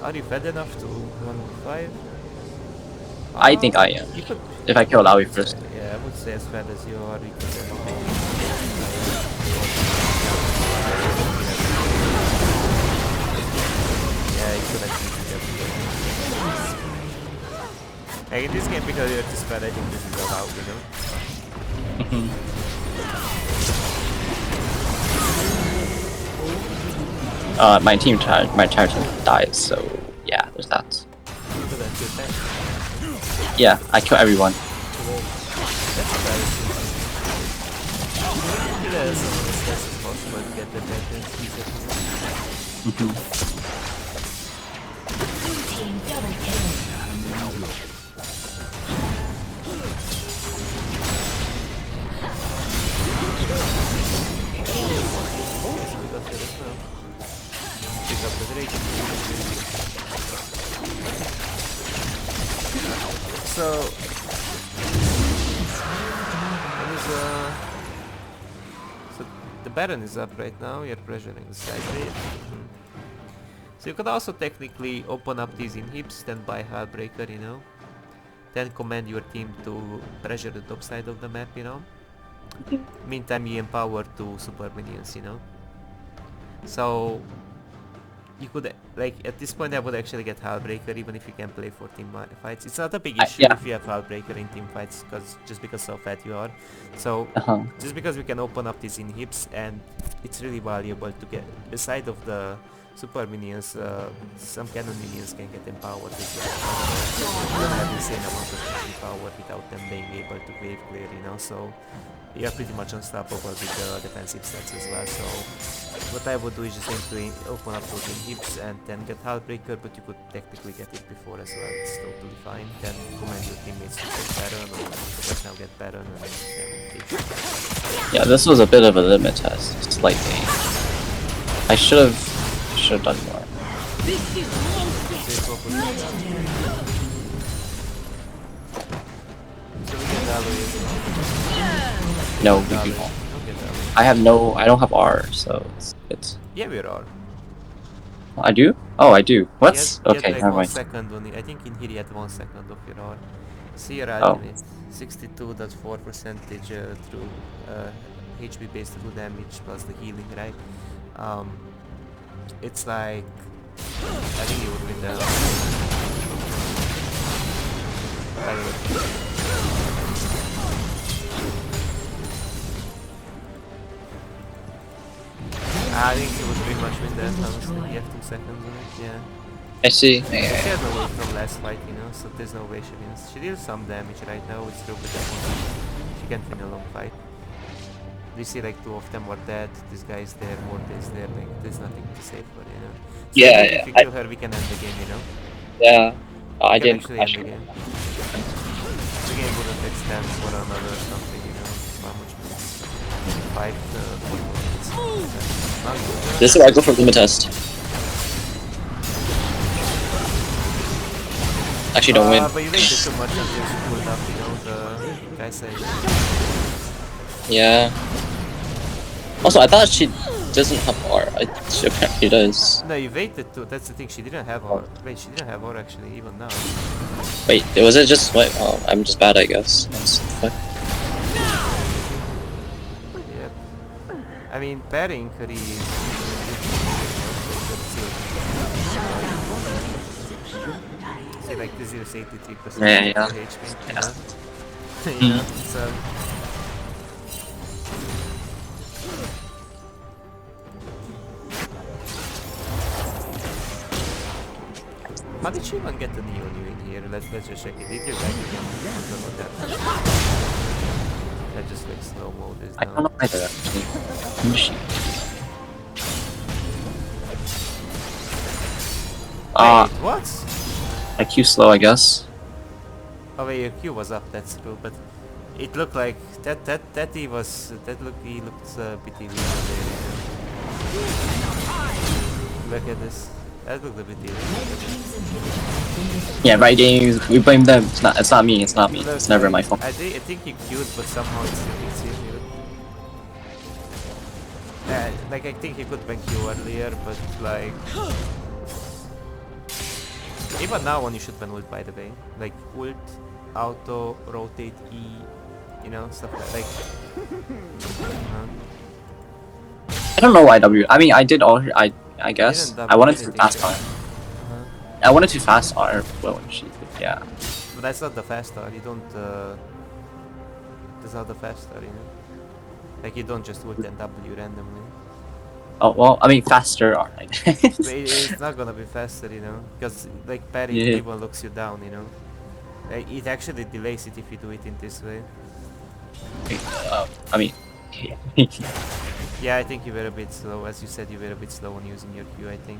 are you fed enough to 1-5? I think I am. You could, If I kill Illaoi first. yeah, I would say as fed as you are, you could definitely... Yeah, you could actually do that. Like in this game, because you're this bad, I think this is allowed, you know? My entire team dies, so yeah, there's that. So that's your tank. Yeah, I kill everyone. That's embarrassing. You know, as fast as possible to get the vengeance. Team double kill. Pick up the rage. So the Baron is up right now, you're pressuring the side wave. So you could also technically open up these inhibs, then buy Hullbreaker, you know. Then command your team to pressure the top side of the map, you know. Meantime you empower 2 super minions, you know. So you could, like, at this point I would actually get Hullbreaker even if you can play for team fights. It's not a big issue yeah. if you have Hullbreaker in team fights, just because how fat you are. So just because we can open up these inhibs, and it's really valuable to get, beside of the super minions, some cannon minions can get empowered as well. You don't have the same amount of HP power without them being able to wave clear, you know, so you are pretty much unstoppable with the defensive stats as well. So what I would do is just aim to open up those inhibs and then get Hullbreaker, but you could technically get it before as well, it's totally fine. Then command your teammates to get Baron, or right now get Baron, and then take it. Yeah, this was a bit of a limit test, slightly. I should have done more. Stay focused. So we get Illaoi as well. No, we Illaoi. do. Don't get Illaoi. I don't have R, so it's. Yeah, we're all. I do? Oh, I do. What? He had Okay, like never 1 mind. second on it. I think in here he had 1 second of your R. See your Oh. ultimate. 62.4% through HP based through damage plus the healing, right? It's like I think you would win that. I don't know. I think he would pretty much win that, honestly. You have 2 seconds on it, yeah. I see. She has no way from last fight, you know, so there's no way she wins. She deals some damage right now, it's true, but she can't win a long fight. You see like 2 of them are dead, this guy is there, Morta is there, like there's nothing to save for, you know. So Yeah, if you kill her, we can end the game, you know. Yeah. I We can didn't. actually end the game. The game wouldn't extend for another something, you know. How much more? 5 minutes. Not good. This is where I go for limit test. Actually, don't win. But you waited too much until she pulled up, you know, the guy said. Yeah. Also, I thought she doesn't have R. She apparently does. No, you waited too, that's the thing, she didn't have her. Wait, she didn't have her actually, even now. Wait, was it just what? Oh, I'm just bad, I guess. What? Yep. I mean, pairing Curry is... See, like, this is 83% Yeah. HP, you know? You know, so... How did she even get the Neo in here? Let's just check it. Did you back again? I don't know that. That just like slow mode is I now. don't know either, actually. Who is she? Wait, what? IQ slow, I guess. Oh wait, your Q was up, that's true, but it looked like that he was he looked a bit illegal there. Look at this. That looked a bit illegal. Yeah, right games. We blame them. It's not me. It's not me. It's never my fault. I think he queued, but somehow it's illegal. Like I think he could bank Q earlier, but like even now when you should ban ult, by the way, like ult, auto, rotate, E, you know, stuff like. I don't know why W. I mean, I did all. I guess I wanted to fast R. I wanted to fast R. Well, yeah. But that's not the fast R. You don't. That's not the fast R, you know. Like you don't just ult and W randomly. Oh well, I mean faster R. I guess. But it's not gonna be faster, you know, because like parrying even looks you down, you know. Like, it actually delays it if you do it in this way. I mean. Yeah, I think you were a bit slow. As you said, you were a bit slow on using your Q, I think.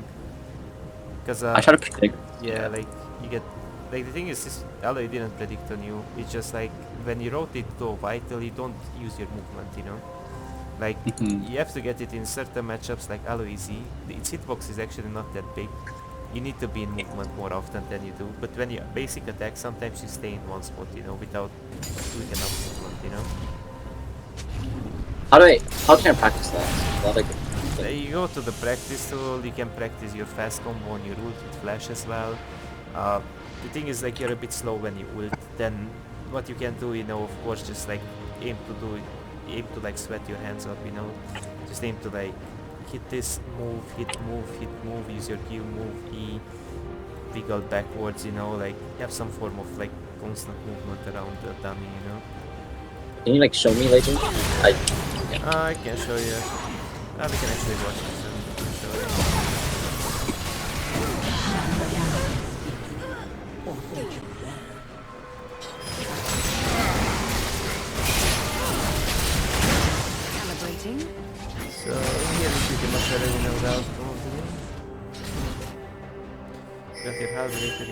Because I try to predict. yeah, like you get like the thing is, this Illaoi didn't predict on you. It's just like when you rotate to a vital, you don't use your movement, you know. Like you have to get it in certain matchups, like Illaoi Z. Its hitbox is actually not that big. You need to be in movement more often than you do. But when you basic attack, sometimes you stay in one spot, you know, without doing enough movement, you know. How can I practice that? Is that like You go to the practice tool, you can practice your fast combo on your ult with flash as well. The thing is, like, you're a bit slow when you ult, then what you can do, you know, of course, just like aim to like sweat your hands up, you know. Just aim to like hit this, move, hit, move, use your Q, move, E, wiggle backwards, you know, like have some form of like constant movement around the dummy, you know. Can you like show me later? I can show you. We can actually watch this and show you. Calibrating. So here we pretty much already know the outcome of the game. Got your house rated.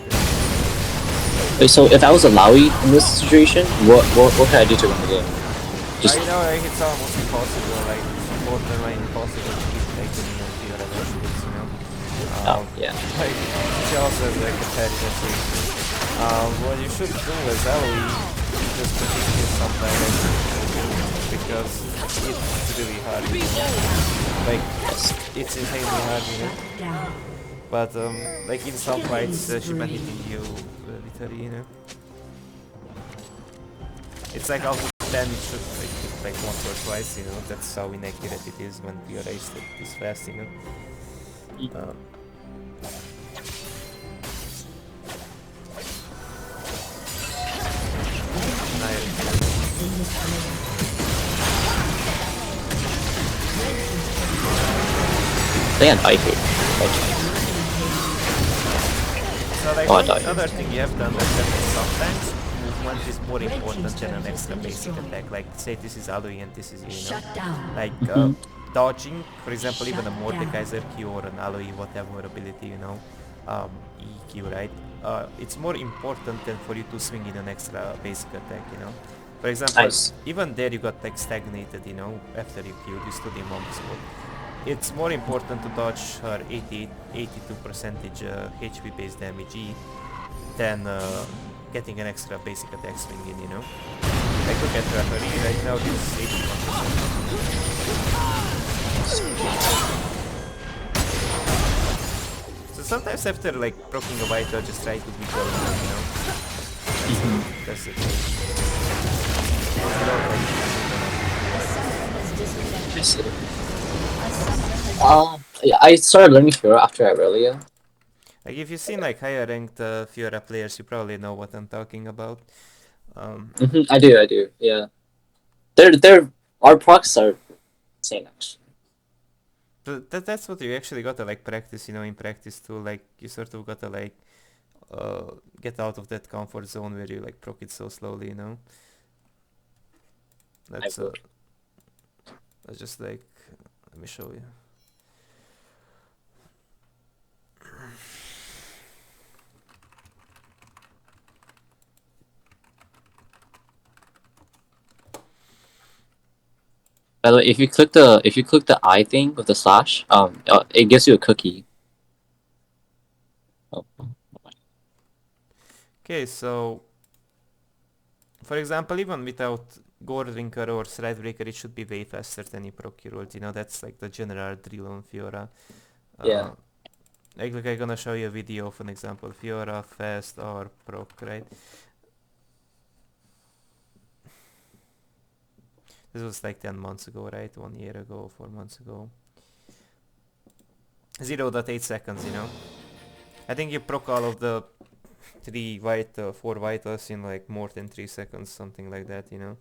Wait, so if I was Illaoi in this situation, what can I do to win the game? Just I know, like, it's almost impossible, like borderline impossible to keep taking Fiora versus, you know. Oh, yeah. Like, she also has like a parry that's really good. What you should do as Illaoi, just predict it sometimes because it's really hard, you know? Like, it's insanely hard, you know? Down. But like in some fights, she been hitting you literally, you know? It's like out of 10 it should like hit like once or twice, you know? That's how inaccurate it is when Fiora is this fast, you know? Um, They had Viper. So like Oh, I one died. other thing you have to understand is sometimes movement is more important than an extra basic attack. Like say this is Illaoi and this is you know. Shut down. Like dodging, for example, even a Mordekaiser Q or an Illaoi whatever ability, you know, EQ, right? It's more important than for you to swing in an extra basic attack, you know. For example, Nice. even there you got like stagnated, you know, after you killed, you stood in one spot. It's more important to dodge her 82 percentage HP based damage E than getting an extra basic attack swing in, you know. Like look at her E right now, this is 81%. So sometimes after like proccing a vital, just try to be going, you know. That's it. I see. Yeah, I started learning Fiora after Irelia. Like if you've seen like higher ranked Fiora players, you probably know what I'm talking about. I do, yeah. Our procs are insane, actually. That's what you actually gotta like practice, you know, in practice too. Like you sort of gotta like get out of that comfort zone where you like proc it so slowly, you know. That's that's just like let me show you. By the way, if you click the eye thing with the slash, it gives you a cookie. Oh. Okay, so for example, even without Gold Drinker or Threadbreaker, it should be way faster than you proc your ult, you know, that's like the general drill on Fiora. Yeah. Like look, I'm gonna show you a video of an example. Fiora, fast or proc, right? This was like 10 months ago, right? 1 year ago, 4 months ago. 0.8 seconds, you know? I think you proc all of the 4 vitals in like more than 3 seconds, something like that, you know?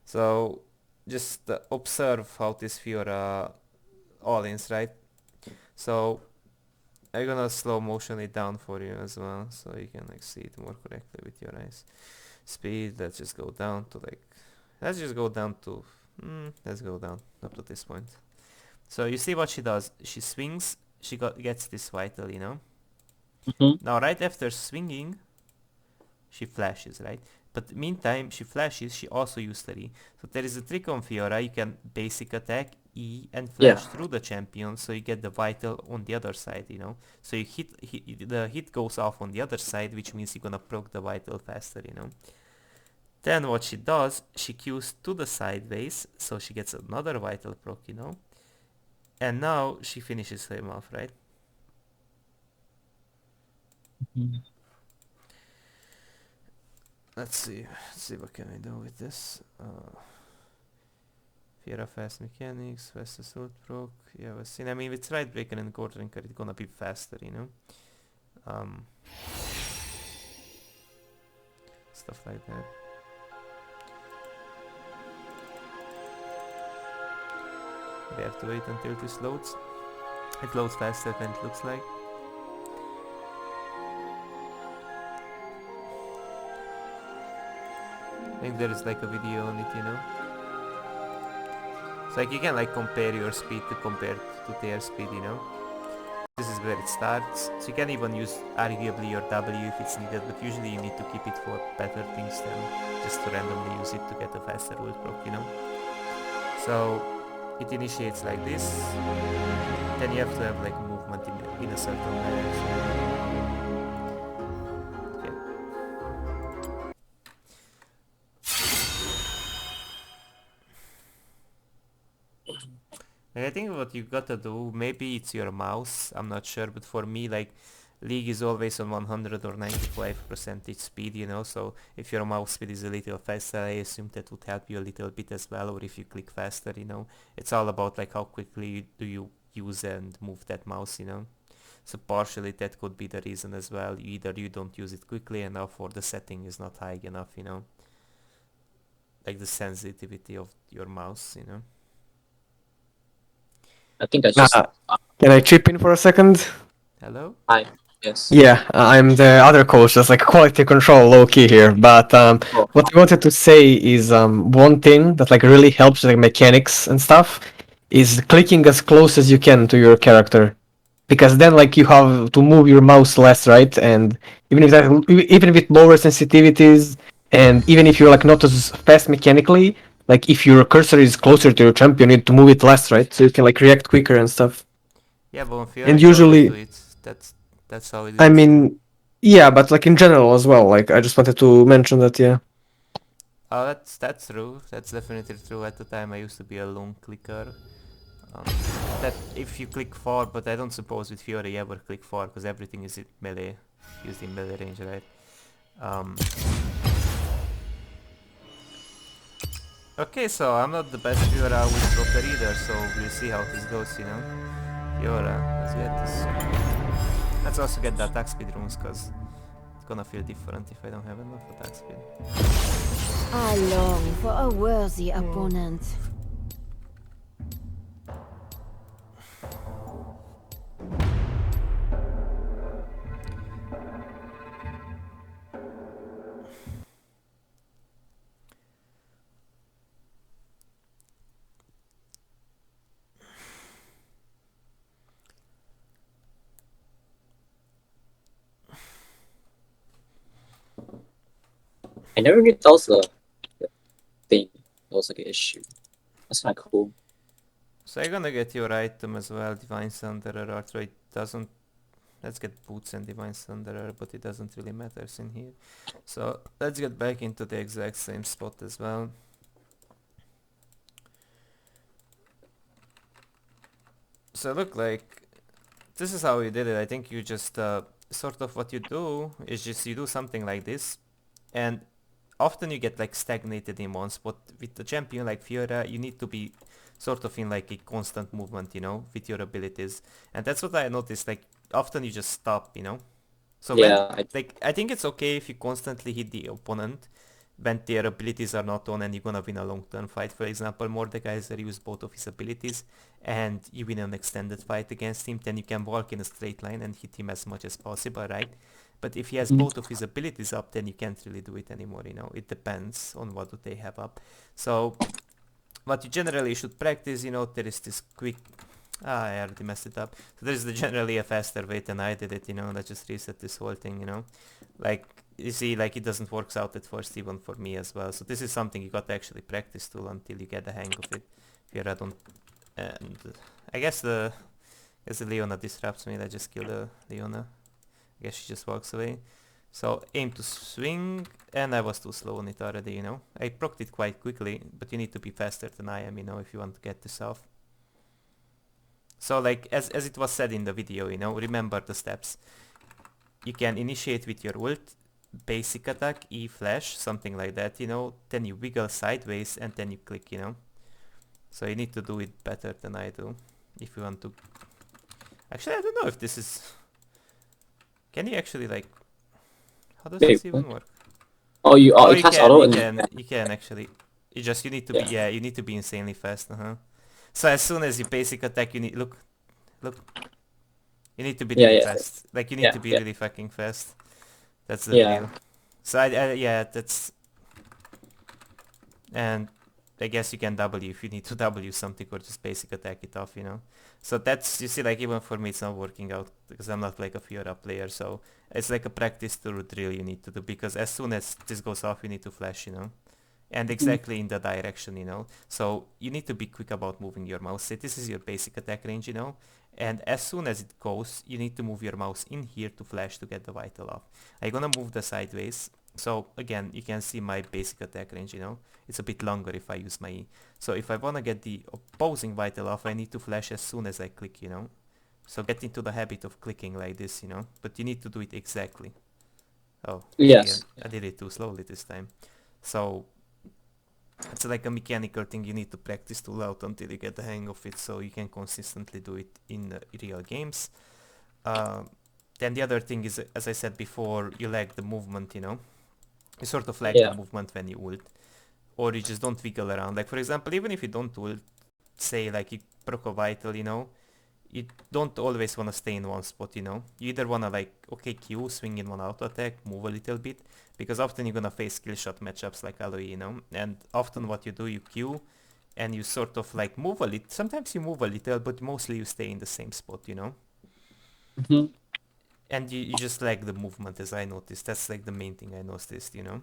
So just observe how this Fiora all-ins, right? So I'm gonna slow motion it down for you as well, so you can like see it more correctly with your eyes. Speed, let's just go down to like, let's go down up to this point. So you see what she does, she swings, she gets this vital, you know. Now right after swinging, she flashes, right? But meantime, she flashes, she also used her E. So there is a trick on Fiora, you can basic attack, E, and flash through the champion, so you get the vital on the other side, you know? So you the hit goes off on the other side, which means you're gonna proc the vital faster, you know? Then what she does, she Qs to the sideways, so she gets another vital proc, you know? And now she finishes him off, right? Let's see what can I do with this. Fiora fast mechanics, fast assault proc. Yeah, we've seen. I mean, with Threadbreaker and Gold Drinker, it's gonna be faster, you know. Stuff like that. We have to wait until this loads. It loads faster than it looks like. I think there is like a video on it, you know. So like you can like compare your speed to their speed, you know. This is where it starts. So you can even use arguably your W if it's needed, but usually you need to keep it for better things than just to randomly use it to get a faster ult proc, you know. So it initiates like this, then you have to have like movement in a certain direction. Okay. And I think what you gotta do, maybe it's your mouse, I'm not sure, but for me, like, League is always on 100 or 95% speed, you know, so if your mouse speed is a little faster, I assume that would help you a little bit as well, or if you click faster, you know. It's all about like how quickly do you use and move that mouse, you know. So partially that could be the reason as well. Either you don't use it quickly enough or the setting is not high enough, you know. Like the sensitivity of your mouse, you know. I think I just... Can I chip in for a second? Hello? Hi. Yes. Yeah, I'm the other coach, just like quality control low key here. But Oh. what I wanted to say is one thing that like really helps like mechanics and stuff is clicking as close as you can to your character, because then like you have to move your mouse less, right? And even with lower sensitivities, and even if you're like not as fast mechanically, like if your cursor is closer to your champion, you need to move it less, right? So you can like react quicker and stuff. Yeah, but on Fiora And you always usually, do it. That's how it is. I mean, yeah, but like in general as well. Like I just wanted to mention that, yeah. Oh, that's true. That's definitely true. At the time I used to be a long clicker. That if you click far, but I don't suppose with Fiora you ever click far because everything is in melee, used in melee range, right? Okay, so I'm not the best Fiora with proper either, so we'll see how this goes, you know. Fiora, let's get this. Let's also get the attack speed runes, cause it's gonna feel different if I don't have enough attack speed. I long for a worthy opponent. I never knew that was the thing. That was like an issue. That's kind of cool. So you're gonna get your item as well, Divine Thunderer, Arthro, it doesn't... Let's get Boots and Divine Thunderer, but it doesn't really matter in here. So let's get back into the exact same spot as well. So look, like, this is how you did it. I think you just, sort of what you do is just you do something like this, and often you get like stagnated in one spot. With the champion like Fiora, you need to be sort of in like a constant movement, you know, with your abilities. And that's what I noticed, like, often you just stop, you know. So Yeah, I think it's okay if you constantly hit the opponent when their abilities are not on and you're gonna win a long-term fight. For example, Mordekaiser used both of his abilities and you win an extended fight against him, then you can walk in a straight line and hit him as much as possible, right? But if he has both of his abilities up, then you can't really do it anymore, you know. It depends on what do they have up. So what you generally should practice, you know, there is this quick... I already messed it up. So there's generally a faster way than I did it, you know. Let's just reset this whole thing, you know. Like, you see, like, it doesn't work out at first even for me as well. So this is something you got to actually practice to until you get the hang of it. Here I don't... And I guess the Leona disrupts me. Let's just kill the Leona. I guess she just walks away. So aim to swing, and I was too slow on it already, you know. I procced it quite quickly, but you need to be faster than I am, you know, if you want to get this off. So like, as it was said in the video, you know, remember the steps. You can initiate with your ult, basic attack, E flash, something like that, you know. Then you wiggle sideways and then you click, you know. So you need to do it better than I do, if you want to... Actually, I don't know if this is... Can you actually like... How does this even work? Oh, you Oh, it has auto and you can actually. You need to be, yeah, you need to be insanely fast, So as soon as you basic attack, you need, look. You need to be really fast. Like, you need to be really fucking fast. That's the deal. So yeah, that's... And I guess you can W if you need to W something or just basic attack it off, you know. So that's, you see, like, even for me it's not working out because I'm not like a Fiora player, so it's like a practice to drill you need to do, because as soon as this goes off you need to flash, you know. and exactly in the direction, you know. So you need to be quick about moving your mouse. Say this is your basic attack range, you know, and as soon as it goes, you need to move your mouse in here to flash to get the vital off. I'm gonna move the sideways. So again, you can see my basic attack range, you know. It's a bit longer if I use my E. So if I wanna get the opposing vital off, I need to flash as soon as I click, you know. So get into the habit of clicking like this, you know, but you need to do it exactly. Oh, Yes. I did it too slowly this time. So it's like a mechanical thing you need to practice too loud until you get the hang of it, so you can consistently do it in real games. Then the other thing is, as I said before, you lag the movement, you know. You sort of lag the Yeah. movement when you ult, or you just don't wiggle around. Like for example, even if you don't ult, say like you proc a vital, you know, you don't always want to stay in one spot, you know. You either want to like, okay, Q, swing in one auto attack, move a little bit, because often you're going to face skill shot matchups like Illaoi, you know. And often what you do, you Q, and you sort of like move a little. Sometimes you move a little, but mostly you stay in the same spot, you know. Hmm. And you just lag the movement, as I noticed. That's like the main thing I noticed, you know.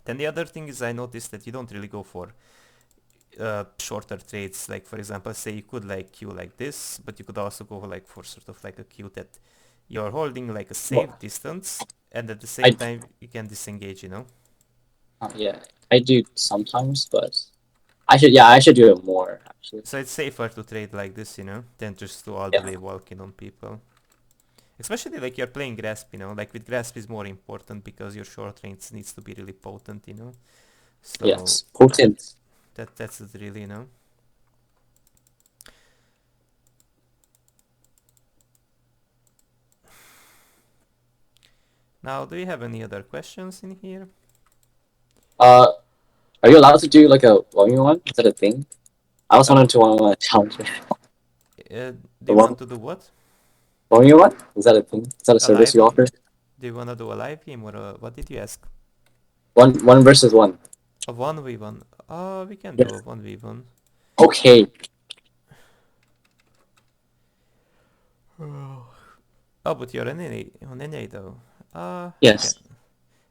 Then the other thing is I noticed that you don't really go for shorter trades. Like for example, say you could like Q like this, but you could also go like for sort of like a Q that you're holding like a safe Well, distance, and at the I same time you can disengage, you know. yeah, I do sometimes, but I should do it more actually. So it's safer to trade like this, you know, than just to all the Yeah. way walking on people. Especially like you're playing grasp, you know, like with grasp is more important because your short range needs to be really potent, you know. So Yes. Potent. that's it really, you know. Now, do you have any other questions in here? Uh, are you allowed to do like a 1v1? Is that a thing? I also wanted to want to challenge it. Do The you one want to do what? 1v1? Is that a thing? Is that a A service live you game? offer? Do you want to do a live game or what did you ask? One versus one. A 1v1? We can do a Yes. 1v1. Okay. Oh, but you're on NA though. We can Yes.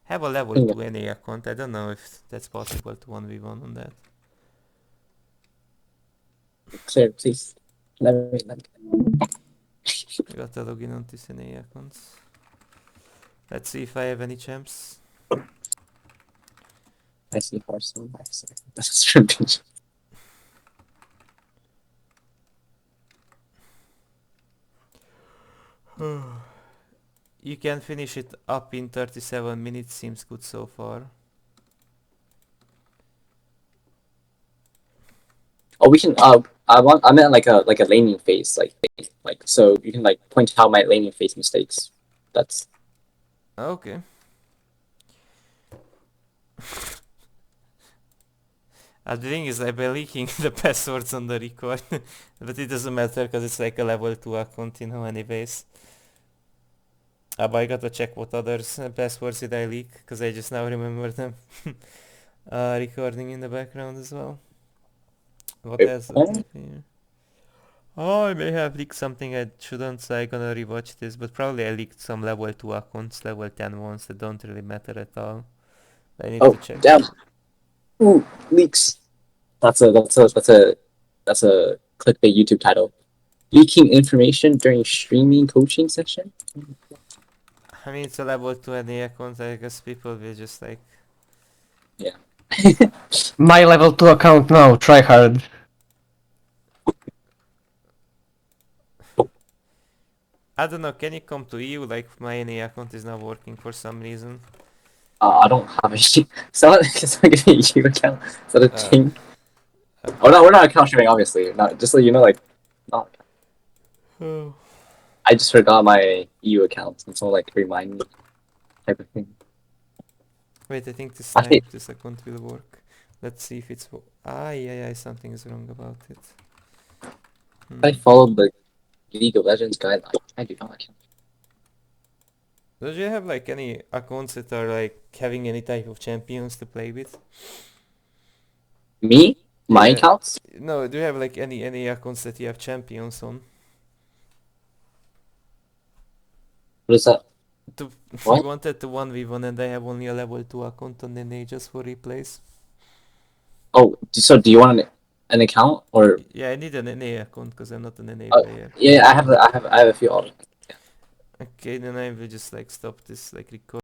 have a level Yeah. 2 NA account. I don't know if that's possible to 1v1 on that. Clear, please. Let me. I gotta log in on this NA accounts. Let's see if I have any champs. I see horse. I see. That's true. You can finish it up in 37 minutes, seems good so far. Oh, we can. I meant like a laning phase, like so you can like point out my laning phase mistakes. That's Okay. The thing is, I've been leaking the passwords on the record, but it doesn't matter because it's like a level 2 account, you know, anyways. But I gotta check what others passwords did I leak, because I just now remember them. Recording in the background as well. What else do we have here? Oh, I may have leaked something I shouldn't, so I'm gonna rewatch this, but probably I leaked some level 2 accounts, level 10 ones that don't really matter at all. I need to check. damn. Ooh, leaks. That's a clickbait YouTube title. Leaking information during streaming coaching session. I mean, it's a level 2 NA account, I guess people will just like... Yeah. My level 2 account now, try hard. I don't know, can you come to EU? Like, my NA account is not working for some reason. I don't have a someone give me a U account. Is that a Uh, thing? Oh okay. no, we're not account sharing, obviously. Not just so you know, like, not. Oh. I just forgot my EU account, and so like remind me type of thing. Wait, I think this I time think this account will work. Let's see if it's... yeah, something is wrong about it. I followed the League of Legends guideline. I do not account. Do you have like any accounts that are like having any type of champions to play with? Me? My Yeah. accounts? No, do you have like any accounts that you have champions on? What is that? To, you What? wanted to 1v1 and I have only a level 2 account on NA just for replays. Oh, so do you want an account or? Yeah, I need an NA account because I'm not an NA Oh, player. yeah, I have a few. Okay, then I will just like stop this like record.